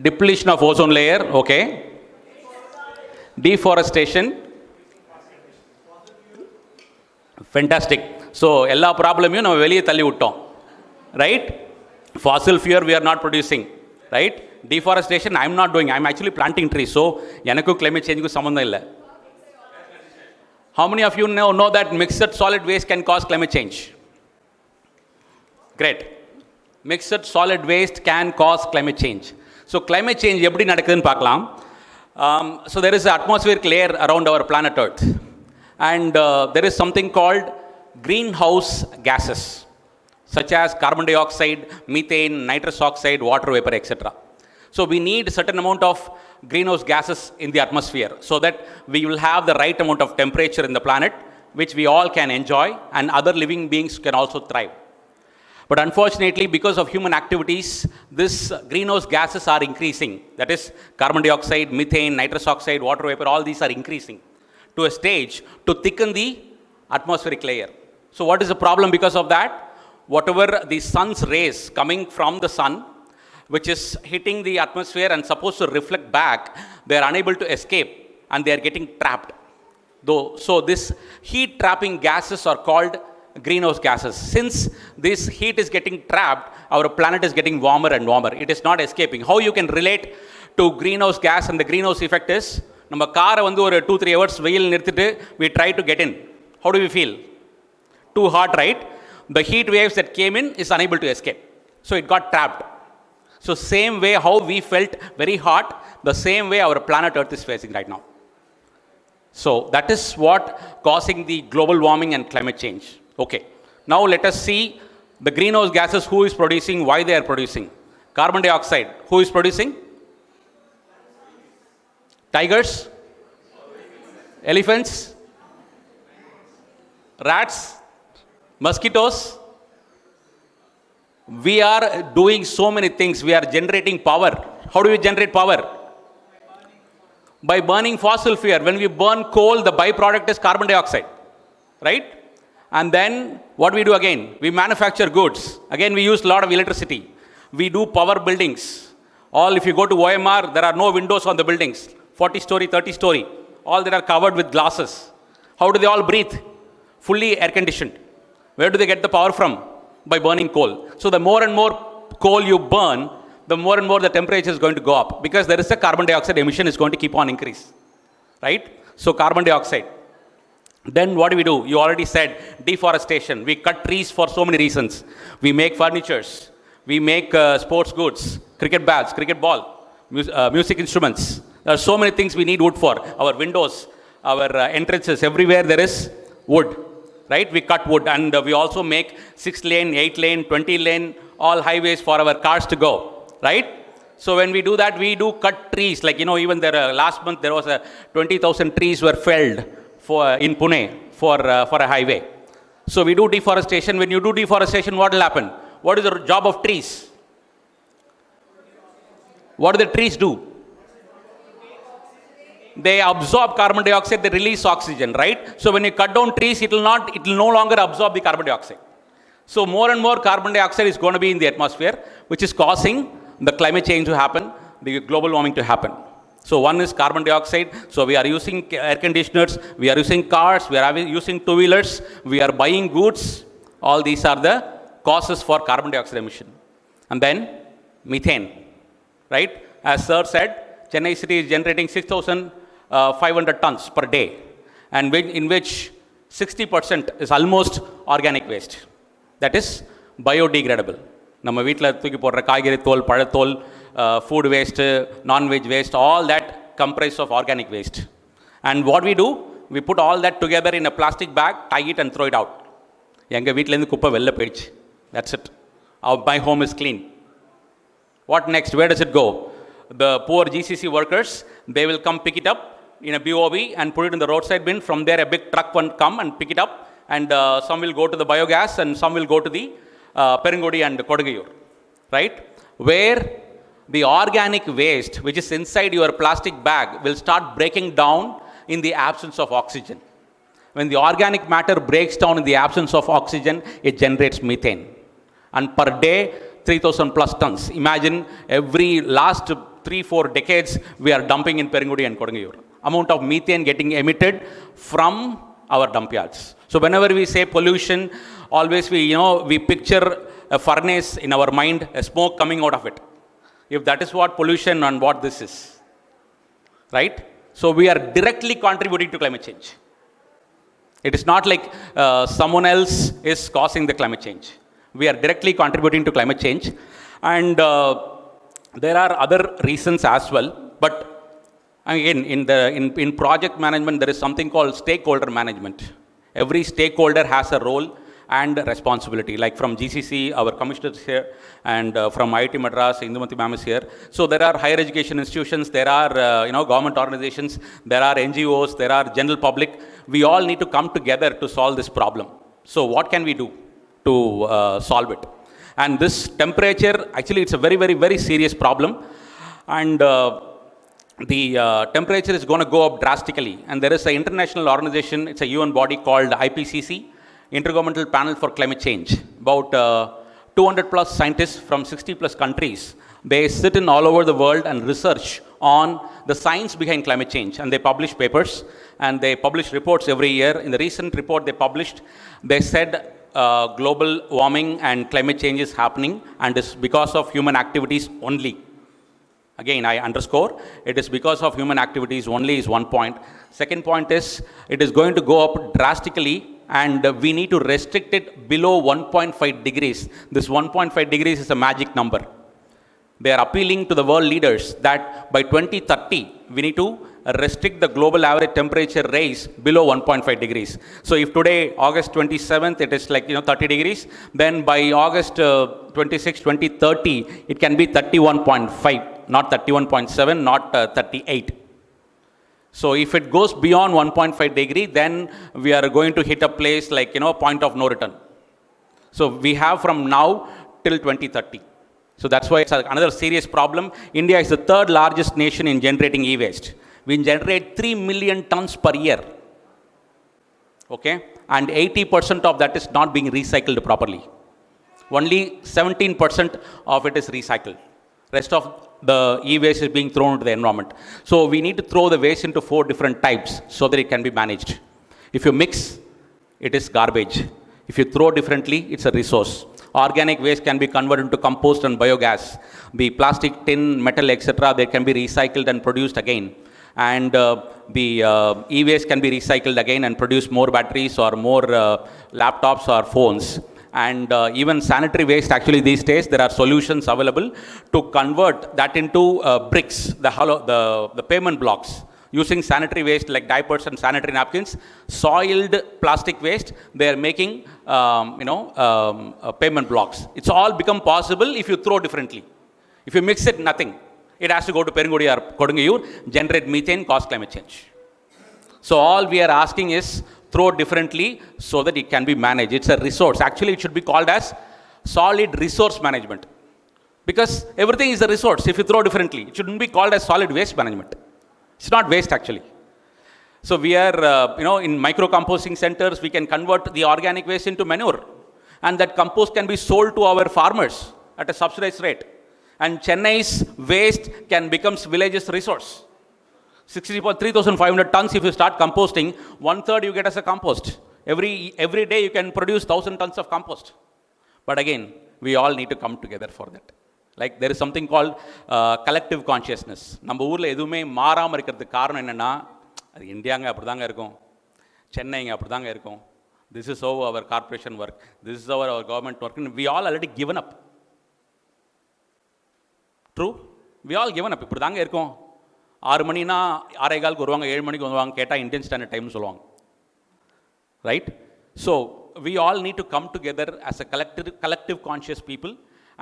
Depletion of ozone layer, okay. Deforestation. Fantastic. So, ella problem you veliye thalli vittom. Right? Fossil fuel we are not producing. Right? Deforestation I am not doing. I am actually planting trees. So, yanakku climate change ku sambandham illa. How many of you know that mixed solid waste can cause climate change? Great. Mixed solid waste can cause climate change. So, climate change eppadi nadakudunu paakalam. So, there is an atmospheric layer around our planet Earth. And there is something called greenhouse gases, such as carbon dioxide, methane, nitrous oxide, water vapor, etc. So we need a certain amount of greenhouse gases in the atmosphere so that we will have the right amount of temperature in the planet, which we all can enjoy and other living beings can also thrive. But unfortunately, because of human activities, these greenhouse gases are increasing. That is carbon dioxide, methane, nitrous oxide, water vapor, all these are increasing to a stage to thicken the atmospheric layer. So what is the problem because of that? Whatever the sun's rays coming from the sun, which is hitting the atmosphere and supposed to reflect back, they are unable to escape and they are getting trapped. So this heat trapping gases are called greenhouse gases. Since this heat is getting trapped, our planet is getting warmer and warmer. It is not escaping. How you can relate to greenhouse gas and the greenhouse effect is, நம்ம காரை ஒரு 2-3 hours வெயில் நிறுத்திட்டு we try to get in. How do we feel? Too hot, right? The heat waves that came in is unable to escape. So it got trapped. So same way how we felt very hot, the same way our planet Earth is facing right now. So that is what causing the global warming and climate change. Okay. Now let us see the greenhouse gases, who is producing, why they are producing. Carbon dioxide, who is producing? Tigers? Elephants? Rats? Mosquitoes? We are doing so many things. We are generating power. How do we generate power? By burning fossil fuel. When we burn coal, the byproduct is carbon dioxide. Right? And then what we do again? We manufacture goods. Again, we use a lot of electricity. We do power buildings. All, if you go to OMR, there are no windows on the buildings. 40-story, 30-story. All that are covered with glasses. How do they all breathe? Fully air conditioned. Where do they get the power from? By burning coal. So the more and more coal you burn, the more and more the temperature is going to go up, because there is a carbon dioxide emission is going to keep on increase. Right? So carbon dioxide. Then what do we do? You already said deforestation. We cut trees for so many reasons. We make furnitures. We make sports goods, cricket bats, cricket ball, music instruments. There are so many things we need wood for. Our windows, our entrances, everywhere there is wood. Right? We cut wood, and we also make 6-lane, 8-lane, 20-lane, all highways for our cars to go. Right? So when we do that, we do cut trees. Like, even there, last month there was 20,000 trees were felled in Pune for a highway. So we do deforestation. When you do deforestation, what will happen? What is the job of trees? What do the trees do? They absorb carbon dioxide, they release oxygen, right? So when you cut down trees, it will no longer absorb the carbon dioxide. So more and more carbon dioxide is going to be in the atmosphere, which is causing the climate change to happen, the global warming to happen. So one is carbon dioxide. So we are using air conditioners, we are using cars, we are using two-wheelers, we are buying goods. All these are the causes for carbon dioxide emission. And then methane, right? As Sir said, Chennai city is generating 6,500 tons per day, and in which 60% is almost organic waste. That is biodegradable. நம்ம வீட்டில் தூக்கி போடுற காய்கறி தோல், பழத்தோல், food waste, non-veg waste, all that comprise of organic waste. And what we do, we put all that together in a plastic bag, tie it and throw it out. எங்கள் வீட்டிலேருந்து குப்பை வெளில போயிடுச்சு. That's it. My home is clean. What next? Where does it go? The poor GCC workers, they will come pick it up in a BOV and put it in the roadside bin. From there, a big truck will come and pick it up, and some will go to the biogas and some will go to the Perungudi and Kodagayur, right? Where the organic waste, which is inside your plastic bag, will start breaking down in the absence of oxygen. When the organic matter breaks down in the absence of oxygen, it generates methane. And per day, 3,000 plus tons. Imagine every last 3-4 decades, we are dumping in Perungudi and Kodagayur. Amount of methane getting emitted from our dump yards. So whenever we say pollution, always we picture a furnace in our mind, a smoke coming out of it. If that is what pollution and what this is, right? So we are directly contributing to climate change. It is not like someone else is causing the climate change. We are directly contributing to climate change. And there are other reasons as well. But again, in project management, there is something called stakeholder management. Every stakeholder has a role and responsibility. Like from GCC, our commissioner is here, and from IIT Madras, Indumathi ma'am is here. So there are higher education institutions, there are government organizations, there are NGOs, there are general public. We all need to come together to solve this problem. So what can we do to solve it? And this temperature, actually it's a very, very, very serious problem. And the temperature is going to go up drastically. And there is an international organization, it's a UN body called IPCC, Intergovernmental Panel for Climate Change. About 200 plus scientists from 60 plus countries. They sit in all over the world and research on the science behind climate change. And they publish papers and they publish reports every year. In the recent report they published, they said global warming and climate change is happening and is because of human activities only. Again, I underscore, it is because of human activities only is one point. Second point is, it is going to go up drastically and we need to restrict it below 1.5 degrees. This 1.5 degrees is a magic number. They are appealing to the world leaders that by 2030, we need to restrict the global average temperature rise below 1.5 degrees. So if today, August 27th, it is like 30 degrees, then by August 26, 2030, it can be 31.5, not 31.7, not 38. So if it goes beyond 1.5 degree, then we are going to hit a place like, point of no return. So we have from now till 2030. So that's why it's another serious problem. India is the third largest nation in generating e-waste. We generate 3 million tons per year. Okay? And 80% of that is not being recycled properly. Only 17% of it is recycled. Rest of the e-waste is being thrown into the environment. So we need to throw the waste into 4 different types so that it can be managed. If you mix, it is garbage. If you throw differently, it's a resource. Organic waste can be converted into compost and biogas. The plastic, tin, metal, etc., they can be recycled and produced again. And the e-waste can be recycled again and produce more batteries or more laptops or phones. And even sanitary waste, actually these days there are solutions available to convert that into bricks, the pavement blocks. Using sanitary waste like diapers and sanitary napkins, soiled plastic waste, they are making pavement blocks. It's all become possible if you throw differently. If you mix it, nothing. It has to go to Perungudi or Kodungayur, generate methane, cause climate change. So all we are asking is throw differently so that it can be managed. It's a resource. Actually, it should be called as solid resource management. Because everything is a resource if you throw differently. It shouldn't be called as solid waste management. It's not waste actually. So we are, in micro-composting centers, we can convert the organic waste into manure. And that compost can be sold to our farmers at a subsidized rate. And Chennai's waste can become village's resource. 3,500 tons if you start composting, 1/3 you get as a compost. Every day you can produce 1,000 tons of compost. But again, we all need to come together for that. Like there is something called collective consciousness. நம்ம ஊரில் எதுவுமே மாறாமல் இருக்கிறதுக்கு காரணம் என்னென்னா, அது இந்தியாங்க அப்படி தாங்க இருக்கும், சென்னைங்க அப்படி தாங்க இருக்கும். This is how our corporation work. This is how our government work. And we all already given up. True? We all given up. இப்படி தாங்க இருக்கும். 6 மணினா 6:15 வருவாங்க, 7 மணிக்கு வருவாங்க, கேட்டால் இந்தியன் ஸ்டாண்டர்ட் டைம்னு சொல்லுவாங்க. Right? So we all need to come together as a collective conscious people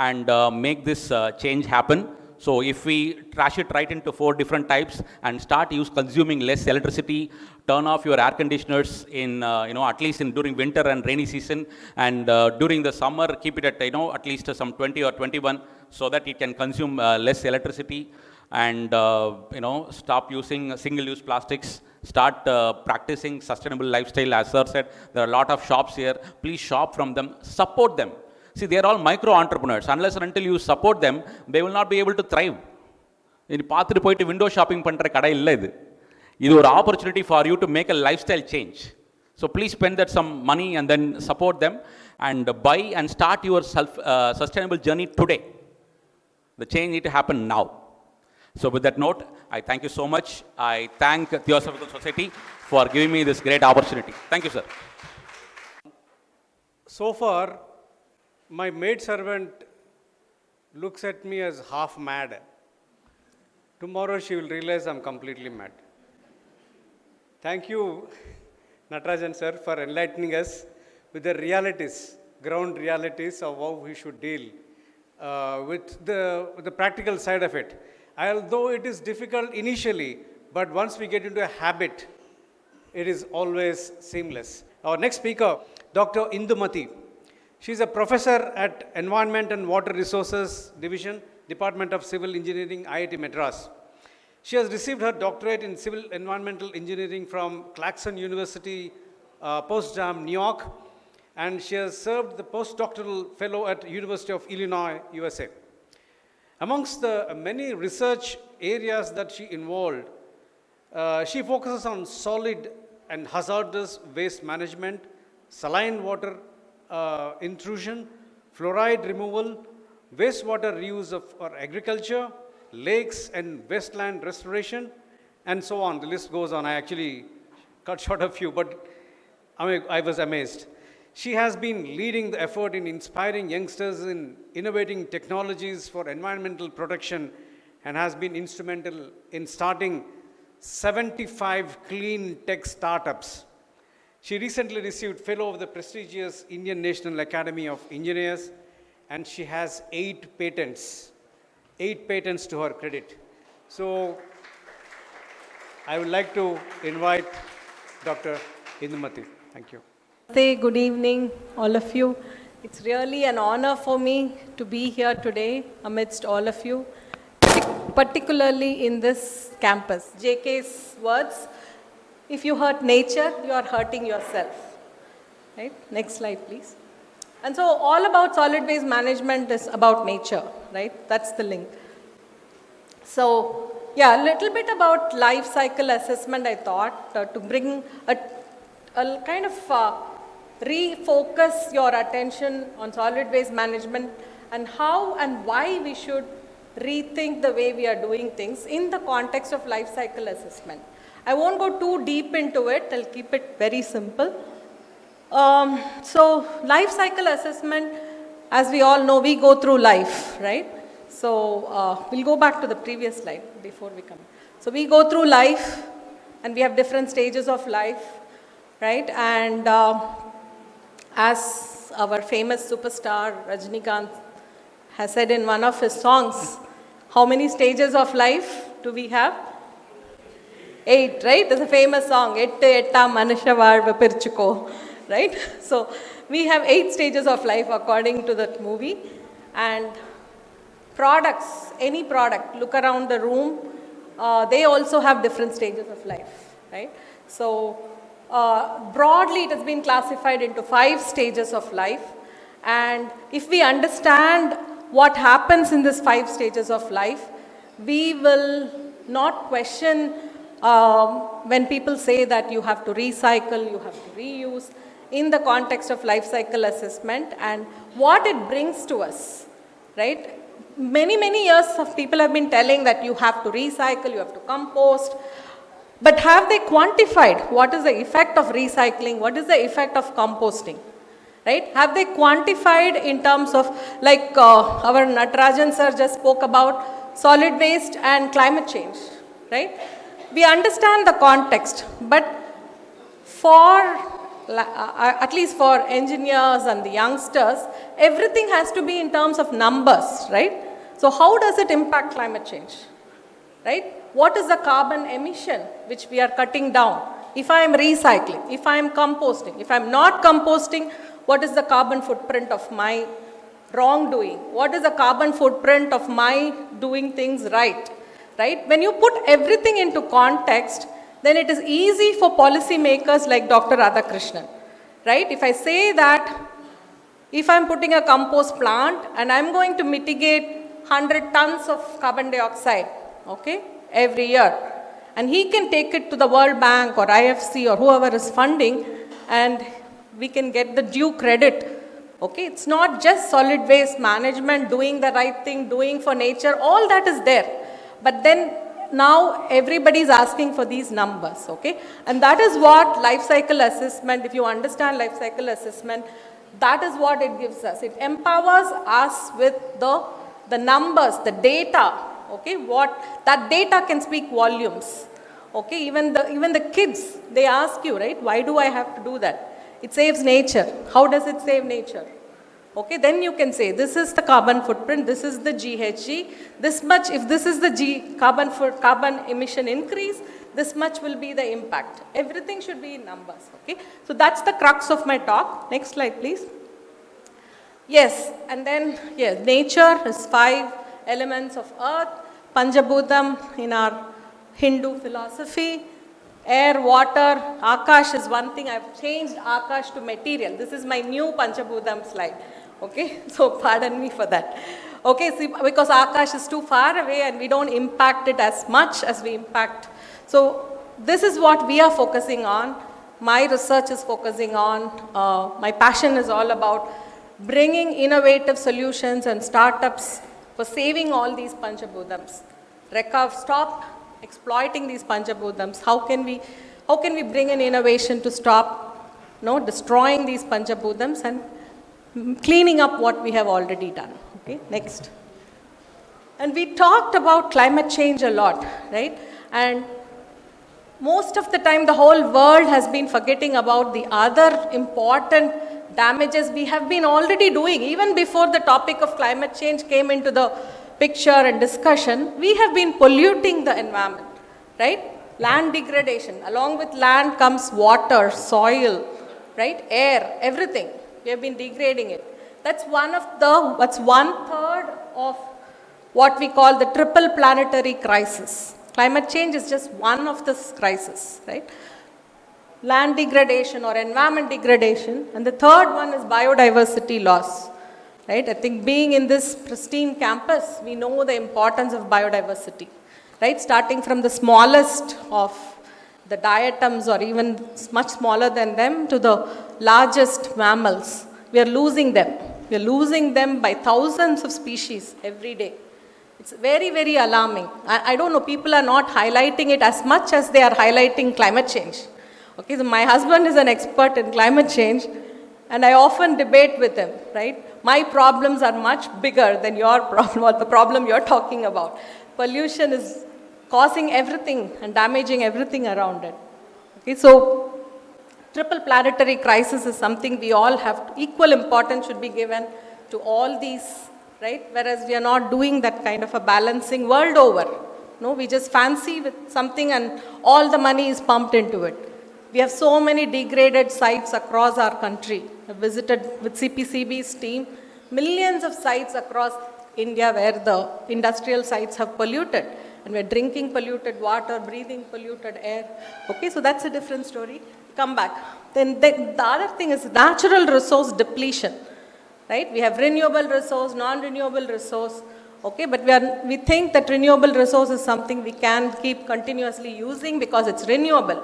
and make this change happen. So if we trash it right into 4 different types and start consuming less electricity, turn off your air conditioners in at least during winter and rainy season, and during the summer keep it at at least some 20 or 21 so that it can consume less electricity, and stop using single use plastics, start practicing sustainable lifestyle. As sir said, there are a lot of shops here. Please shop from them, support them. See, they are all micro entrepreneurs. Unless and until you support them, they will not be able to thrive. In பார்த்துட்டு போயிட்டு window shopping பண்ணுற கடை இல்லை இது. இது ஒரு opportunity for you to make a lifestyle change. So please spend that some money and then support them and buy and start your sustainable journey today. The change need to happen now. So with that note, I thank you so much. I thank Theosophical Society for giving me this great opportunity. Thank you, sir. So far, my maidservant looks at me as half mad. Tomorrow she will realize I'm completely mad. Thank you, Natarajan sir, for enlightening us with the realities, ground realities of how we should deal with the practical side of it. Although it is difficult initially, but once we get into a habit, it is always seamless. Our next speaker, Dr. Indumathi. She is a professor at Environment and Water Resources Division, Department of Civil Engineering, IIT Madras. She has received her doctorate in Civil Environmental Engineering from Clarkson University, Potsdam, New York, and she has served the postdoctoral fellow at University of Illinois, USA. Amongst the many research areas that she involved, she focuses on solid and hazardous waste management, saline water intrusion, fluoride removal, wastewater reuse for agriculture, lakes and wasteland restoration, and so on. The list goes on. I actually cut short a few, but I was amazed. She has been leading the effort in inspiring youngsters in innovating technologies for environmental protection and has been instrumental in starting 75 clean tech startups. She recently received Fellow of the prestigious Indian National Academy of Engineers, and she has 8 patents. 8 patents to her credit. So I would like to invite Dr. Indumathi. Thank you. Good evening, all of you. It's really an honor for me to be here today amidst all of you, particularly in this campus. JK's words, if you hurt nature, you are hurting yourself. Right? Next slide, please. And so all about solid waste management is about nature, right? That's the link. So, yeah, a little bit about life cycle assessment, I thought, to bring a kind of refocus your attention on solid waste management and how and why we should rethink the way we are doing things in the context of life cycle assessment. I won't go too deep into it. I'll keep it very simple. So life cycle assessment, as we all know, we go through life, right? So we'll go back to the previous slide before we come. So we go through life and we have different stages of life, right? And as our famous superstar Rajnikant has said in one of his songs, how many stages of life do we have? 8, right? There's a famous song, Ettu Etta Manusha Vaalva Pirchuko, right? So we have 8 stages of life according to that movie. And products, any product, look around the room, they also have different stages of life, right? So broadly it has been classified into 5 stages of life. And if we understand what happens in these 5 stages of life, we will not question when people say that you have to recycle, you have to reuse, in the context of life cycle assessment and what it brings to us, right? Many years of people have been telling that you have to recycle, you have to compost, but have they quantified what is the effect of recycling, what is the effect of composting, right? Have they quantified in terms of, like our Natarajan sir just spoke about solid waste and climate change, right? We understand the context, but at least for engineers and the youngsters, everything has to be in terms of numbers, right? So how does it impact climate change, right? What is the carbon emission which we are cutting down? If I am recycling, if I am composting, if I am not composting, what is the carbon footprint of my wrongdoing? What is the carbon footprint of my doing things right? Right? When you put everything into context, then it is easy for policymakers like Dr. Radhakrishnan, right? If I say that if I'm putting a compost plant and I'm going to mitigate 100 tons of carbon dioxide, okay, every year, and he can take it to the World Bank or IFC or whoever is funding and we can get the due credit, okay? It's not just solid waste management, doing the right thing, doing for nature, all that is there. But then now everybody is asking for these numbers, okay? And that is what life cycle assessment, if you understand life cycle assessment, that is what it gives us. It empowers us with the numbers, the data, okay? That data can speak volumes, okay? Even the kids, they ask you, right? Why do I have to do that? It saves nature. How does it save nature? Okay, then you can say this is the carbon footprint, this is the GHG, this much, if this is the carbon emission increase, this much will be the impact. Everything should be in numbers, okay? So that's the crux of my talk. Next slide, please. Yes, and then, yes, nature is 5 elements of earth, Panchabhutam in our Hindu philosophy, air, water, Akash is one thing. I've changed Akash to material. This is my new Panchabhutam slide. Okay, so pardon me for that. Okay, see, because Akash is too far away and we don't impact it as much as we impact. So this is what we are focusing on. My research is focusing on, my passion is all about bringing innovative solutions and startups for saving all these Panchabhutams. Stop exploiting these Panchabhutams. How can we bring an innovation to stop destroying these Panchabhutams and cleaning up what we have already done. Okay, next. And we talked about climate change a lot, right? And most of the time the whole world has been forgetting about the other important damages we have been already doing. Even before the topic of climate change came into the picture and discussion, we have been polluting the environment, right? Land degradation. Along with land comes water, soil, right? Air, everything. We have been degrading it. That's 1/3 of what we call the triple planetary crisis. Climate change is just one of this crisis, right? Land degradation or environment degradation. And the third one is biodiversity loss, right? I think being in this pristine campus, we know the importance of biodiversity, right? Starting from the smallest of the diatoms or even much smaller than them to the largest mammals. We are losing them. We are losing them by thousands of species every day. It's very, very alarming. I don't know, people are not highlighting it as much as they are highlighting climate change. Okay, so my husband is an expert in climate change and I often debate with him, right? My problems are much bigger than your problem or the problem you're talking about. Pollution is causing everything and damaging everything around it. Okay, so triple planetary crisis is something we all have, equal importance should be given to all these right? Whereas we are not doing that kind of a balancing world over. No, we just fancy with something and all the money is pumped into it. We have so many degraded sites across our country. I visited with CPCB's team, millions of sites across India where the industrial sites have polluted. And we're drinking polluted water, breathing polluted air. Okay, so that's a different story. Come back. Then the other thing is natural resource depletion. Right? We have renewable resource, non-renewable resource. Okay, but we think that renewable resource is something we can keep continuously using because it's renewable.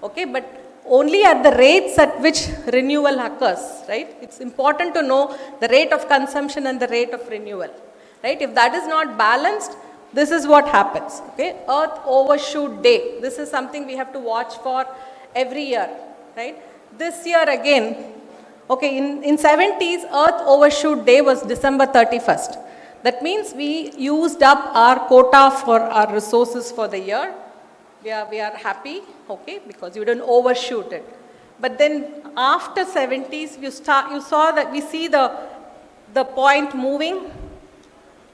Okay, but only at the rates at which renewal occurs, right? It's important to know the rate of consumption and the rate of renewal, right? If that is not balanced, this is what happens, okay? Earth Overshoot Day. This is something we have to watch for every year, right? This year again, okay, in 70s, Earth Overshoot Day was December 31st. That means we used up our quota for our resources for the year. We are happy, okay, because you didn't overshoot it. But then after 70s, you saw that we see the point moving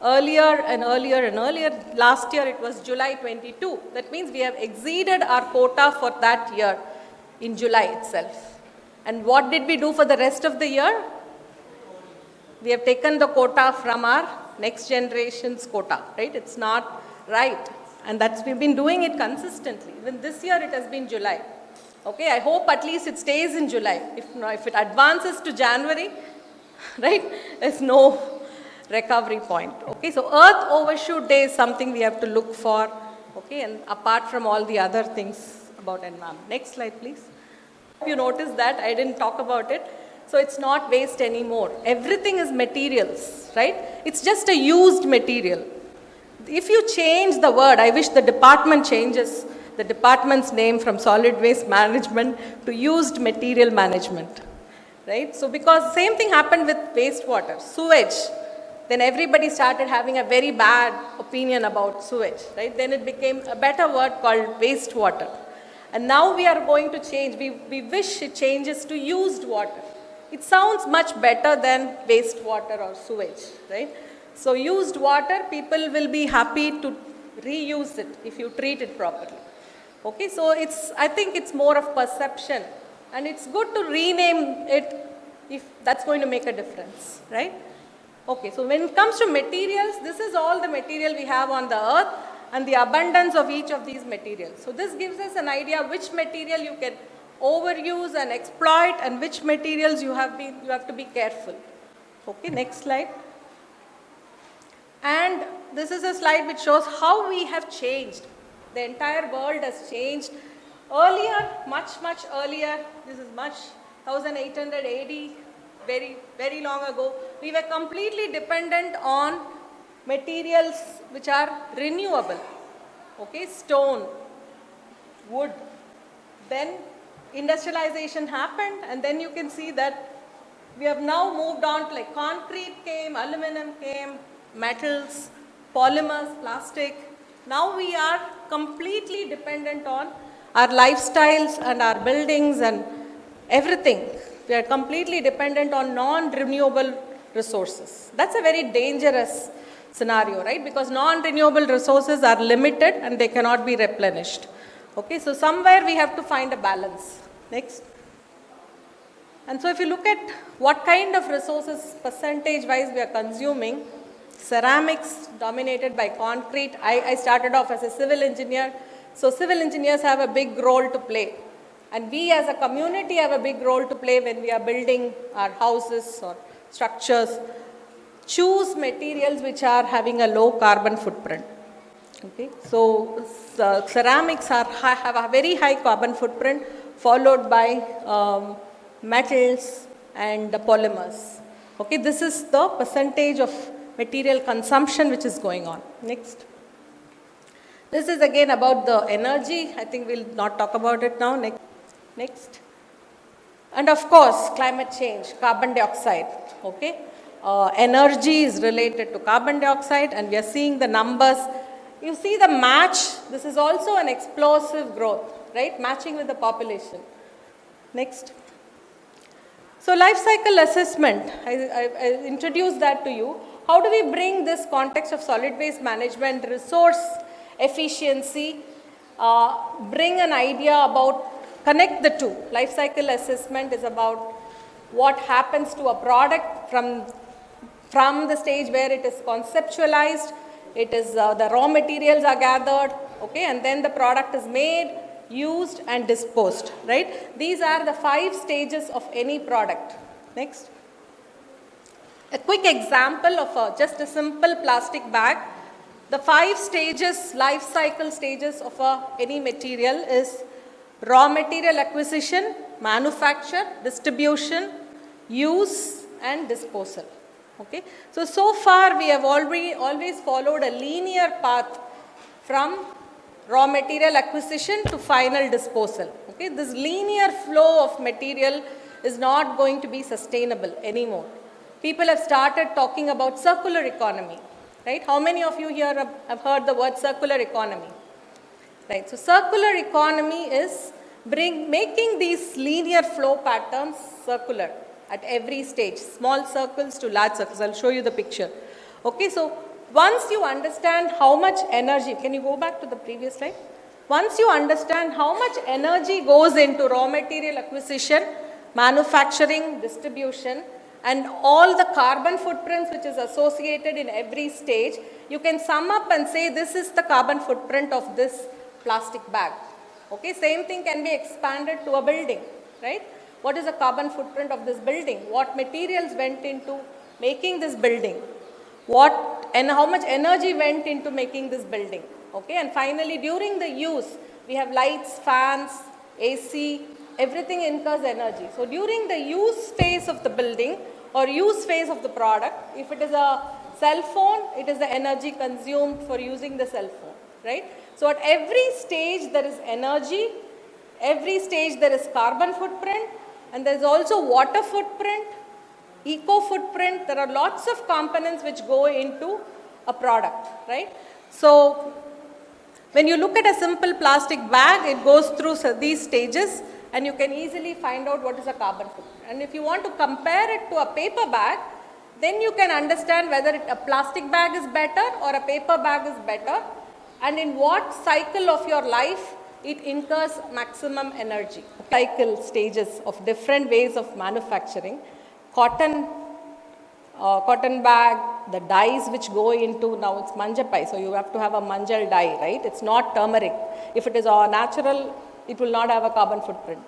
earlier and earlier and earlier. Last year it was July 22. That means we have exceeded our quota for that year in July itself. And what did we do for the rest of the year? We have taken the quota from our next generation's quota, right? It's not right. And we've been doing it consistently. Even this year it has been July. Okay, I hope at least it stays in July. If it advances to January, right, there's no recovery point. Okay, so Earth Overshoot Day is something we have to look for. Okay, and apart from all the other things about environment. Next slide, please. If you notice that, I didn't talk about it. So it's not waste anymore. Everything is materials, right? It's just a used material. If you change the word, I wish the department changes the department's name from solid waste management to used material management, right? So because same thing happened with wastewater, sewage. Then everybody started having a very bad opinion about sewage, right? Then it became a better word called wastewater. And now we are going to change. We wish it changes to used water. It sounds much better than wastewater or sewage, right? So used water, people will be happy to reuse it if you treat it properly. Okay, so I think it's more of perception. And it's good to rename it if that's going to make a difference, right? Okay, so when it comes to materials, this is all the material we have on the earth and the abundance of each of these materials. So this gives us an idea which material you can overuse and exploit and which materials you have to be careful. Okay, next slide. And this is a slide which shows how we have changed. The entire world has changed. Earlier, much earlier, this is much 1800 AD, very, very long ago, we were completely dependent on materials which are renewable. Okay, stone, wood. Then industrialization happened, and then you can see that we have now moved on to like concrete came, aluminum came, metals, polymers, plastic. Now we are completely dependent on our lifestyles and our buildings and everything. We are completely dependent on non-renewable resources. That's a very dangerous scenario, right? Because non-renewable resources are limited and they cannot be replenished. Okay, so somewhere we have to find a balance. Next. And so if you look at what kind of resources percentage-wise we are consuming, ceramics dominated by concrete. I started off as a civil engineer. So civil engineers have a big role to play. And we as a community have a big role to play when we are building our houses or structures. Choose materials which are having a low carbon footprint. Okay, so ceramics have a very high carbon footprint, followed by metals and the polymers. Okay, this is the percentage of material consumption which is going on. Next. This is again about the energy. I think we'll not talk about it now. Next. And of course, climate change, carbon dioxide. Okay, energy is related to carbon dioxide, and we are seeing the numbers. You see the match. This is also an explosive growth, right? Matching with the population. Next. So life cycle assessment, I introduced that to you. how do we bring this context of solid waste management, resource efficiency, bring an idea about, connect the two. Life cycle assessment is about what happens to a product from the stage where it is conceptualized, it is the raw materials are gathered, okay, and then the product is made, used and disposed, right? These are the 5 stages of any product. Next. A quick example of just a simple plastic bag. The 5 stages, life cycle stages of any material is raw material acquisition, manufacture, distribution, use and disposal. Okay. So far we have always followed a linear path from raw material acquisition to final disposal. Okay. This linear flow of material is not going to be sustainable anymore. People have started talking about circular economy, right? How many of you here have heard the word circular economy? Right. So circular economy is making these linear flow patterns circular at every stage, small circles to large circles. I'll show you the picture. Okay, so once you understand how much energy, can you go back to the previous slide? Once you understand how much energy goes into raw material acquisition, manufacturing, distribution, and all the carbon footprints which is associated in every stage, you can sum up and say this is the carbon footprint of this plastic bag. Okay, same thing can be expanded to a building, right? What is the carbon footprint of this building? What materials went into making this building? And how much energy went into making this building? Okay, and finally during the use, we have lights, fans, AC, everything incurs energy. So during the use phase of the building or use phase of the product, if it is a cell phone, it is the energy consumed for using the cell phone, right? So at every stage there is energy, every stage there is carbon footprint, and there is also water footprint, eco footprint. There are lots of components which go into a product, right? So when you look at a simple plastic bag, it goes through these stages and you can easily find out what is a carbon footprint. And if you want to compare it to a paper bag, then you can understand whether a plastic bag is better or a paper bag is better, and in what cycle of your life it incurs maximum energy. Cycle stages of different ways of manufacturing. Cotton bag, the dyes which go into, now it's manjapai, so you have to have a manjal dye, right? It's not turmeric. If it is natural, it will not have a carbon footprint.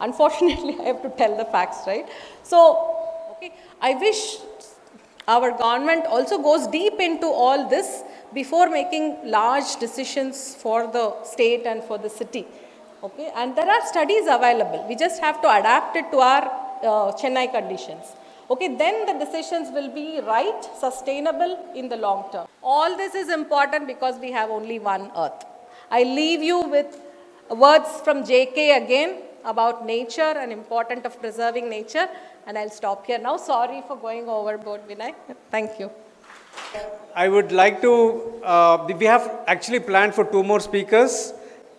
Unfortunately, I have to tell the facts, right? So, okay, I wish our government also goes deep into all this before making large decisions for the state and for the city. Okay, and there are studies available. We just have to adapt it to our Chennai conditions. Okay, then the decisions will be right, sustainable in the long term. All this is important because we have only one earth. I leave you with words from JK again about nature and importance of preserving nature, and I'll stop here now. Sorry for going overboard, Vinay. Thank you. I would like to, we have actually planned for 2 more speakers,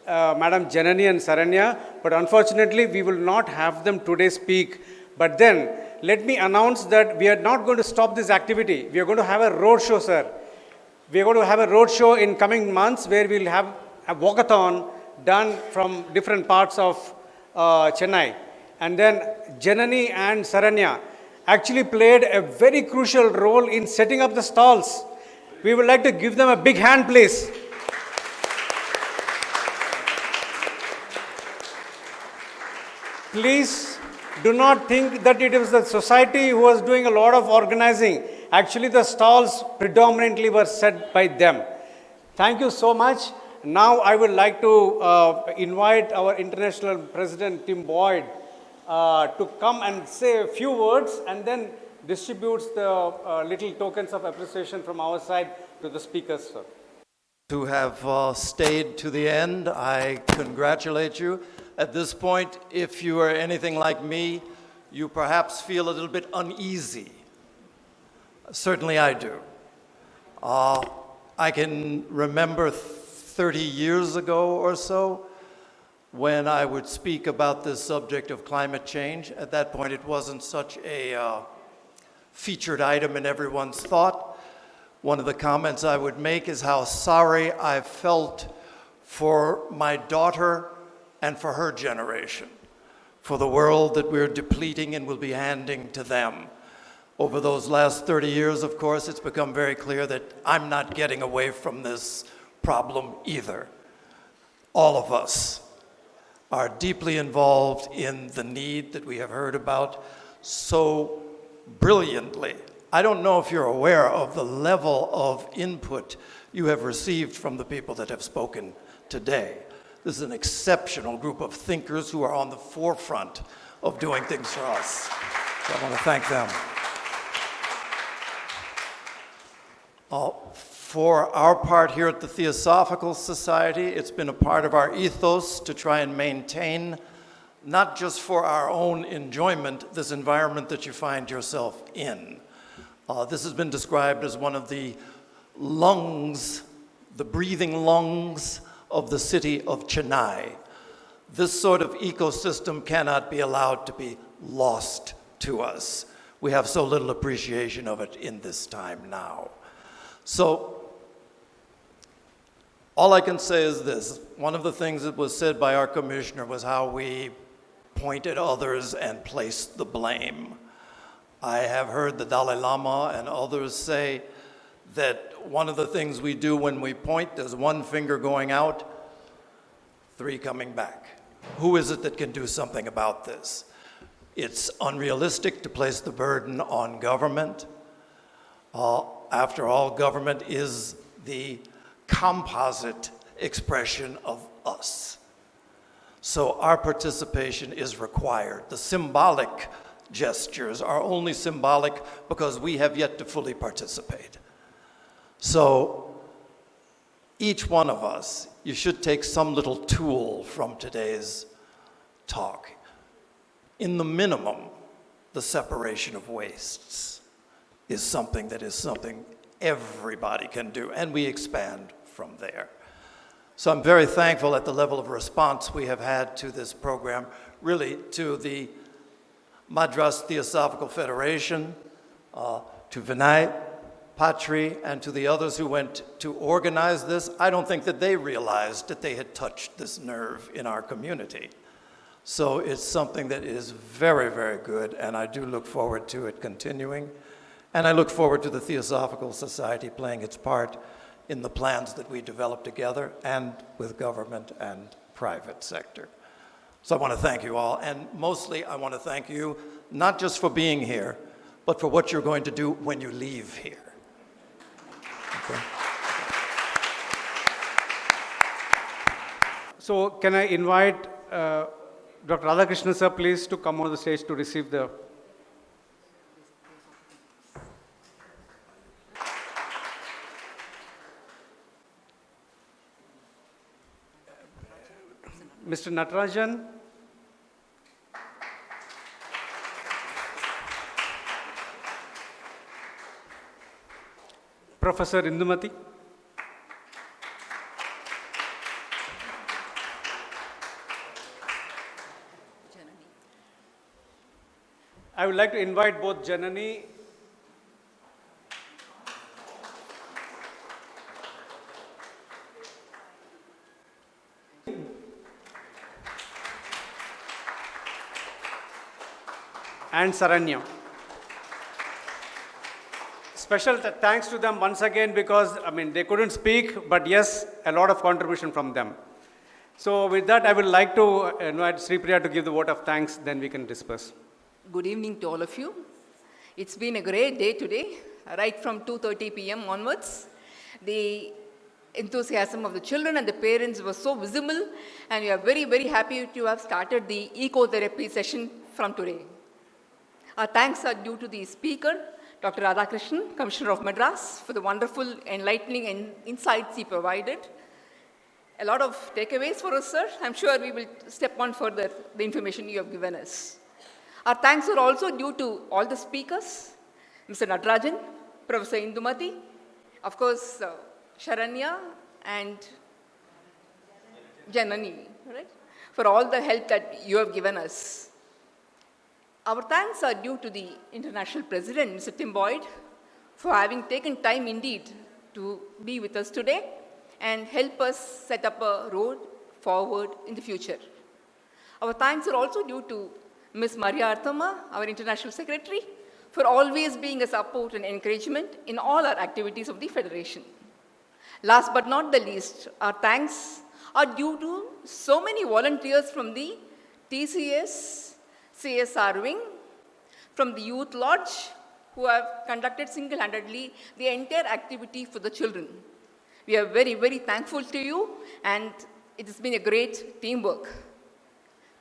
Madam Janani and Saranya, but unfortunately we will not have them today speak. But then, let me announce that we are not going to stop this activity. We are going to have a road show, sir. We are going to have a road show in coming months where we will have a walkathon done from different parts of Chennai. And then Janani and Saranya actually played a very crucial role in setting up the stalls. We would like to give them a big hand, please. Please do not think that it is the society who was doing a lot of organizing. Actually, the stalls predominantly were set by them. Thank you so much. Now I would like to invite our International President, Tim Boyd, to come and say a few words and then distributes the little tokens of appreciation from our side to the speakers, sir. To have stayed to the end, I congratulate you. At this point, if you are anything like me, you perhaps feel a little bit uneasy. Certainly I do. I can remember 30 years ago or so when I would speak about this subject of climate change. At that point, it wasn't such a featured item in everyone's thought. one of the comments I would make is how sorry I felt for my daughter and for her generation, for the world that we're depleting and will be handing to them. Over those last 30 years, of course, it's become very clear that I'm not getting away from this problem either. All of us are deeply involved in the need that we have heard about so brilliantly. I don't know if you're aware of the level of input you have received from the people that have spoken today. This is an exceptional group of thinkers who are on the forefront of doing things for us. So I want to thank them. For our part here at the Theosophical Society, it's been a part of our ethos to try and maintain, not just for our own enjoyment, this environment that you find yourself in. This has been described as one of the lungs, the breathing lungs of the city of Chennai. This sort of ecosystem cannot be allowed to be lost to us. We have so little appreciation of it in this time now. So, all I can say is this. One of the things that was said by our commissioner was how we point at others and place the blame. I have heard the Dalai Lama and others say that one of the things we do when we point, there's one finger going out, three coming back. Who is it that can do something about this? It's unrealistic to place the burden on government. After all, government is the composite expression of us. So our participation is required. The symbolic gestures are only symbolic because we have yet to fully participate. So each one of us, you should take some little tool from today's talk. In the minimum, the separation of wastes is something everybody can do, and we expand from there. So I'm very thankful at the level of response we have had to this program, really to the Madras Theosophical Federation, to Vinay Patri, and to the others who went to organize this. I don't think that they realized that they had touched this nerve in our community. So it's something that is very, very good, and I do look forward to it continuing. And I look forward to the Theosophical Society playing its part in the plans that we develop together and with government and private sector. So I want to thank you all, and mostly I want to thank you, not just for being here, but for what you're going to do when you leave here. Okay. So can I invite Dr. Radhakrishnan sir, please, to come on the stage to receive the... Mr. Natarajan. Professor Indumathi. I would like to invite both Janani and Saranya. Special thanks to them once again because, they couldn't speak, but yes, a lot of contribution from them. So with that, I would like to invite SriPriya to give the vote of thanks, then we can disperse. Good evening to all of you. It's been a great day today, right from 2:30 p.m. onwards. The enthusiasm of the children and the parents was so visible, and we are very, very happy to have started the ecotherapy session from today. Our thanks are due to the speaker, Dr. Radhakrishnan, Commissioner of Madras, for the wonderful, enlightening insights he provided. A lot of takeaways for us, sir. I'm sure we will step on further the information you have given us. Our thanks are also due to all the speakers, Mr. Natarajan, Professor Indumathi, of course, Sharanya and Janani, right? For all the help that you have given us. Our thanks are due to the International President, Mr. Tim Boyd, for having taken time indeed to be with us today and help us set up a road forward in the future. Our thanks are also due to Ms. Maria Arthama, our International Secretary, for always being a support and encouragement in all our activities of the Federation. Last but not the least, our thanks are due to so many volunteers from the TCS, CSR wing, from the Youth Lodge, who have conducted single-handedly the entire activity for the children. We are very, very thankful to you, and it has been a great teamwork.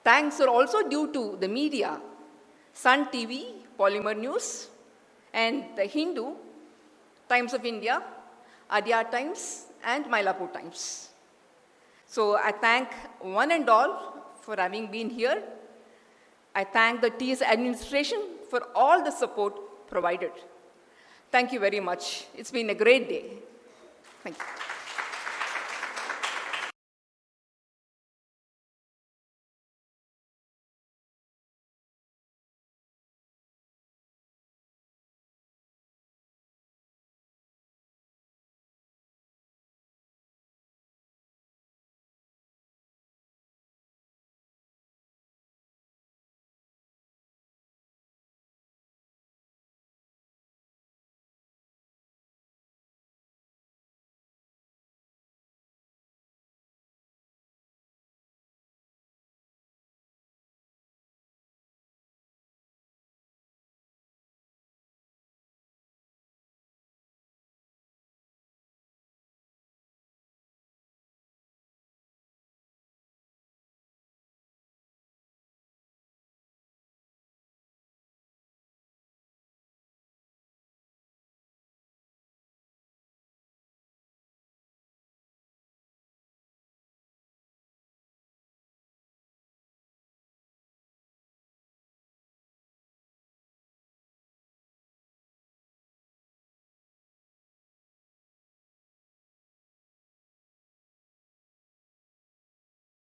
Thanks are also due to the media, Sun TV, Polymer News, and the Hindu, Times of India, Adyar Times, and Mylapore Times. So I thank one and all for having been here. I thank the TS administration for all the support provided. Thank you very much. It's been a great day. Thank you.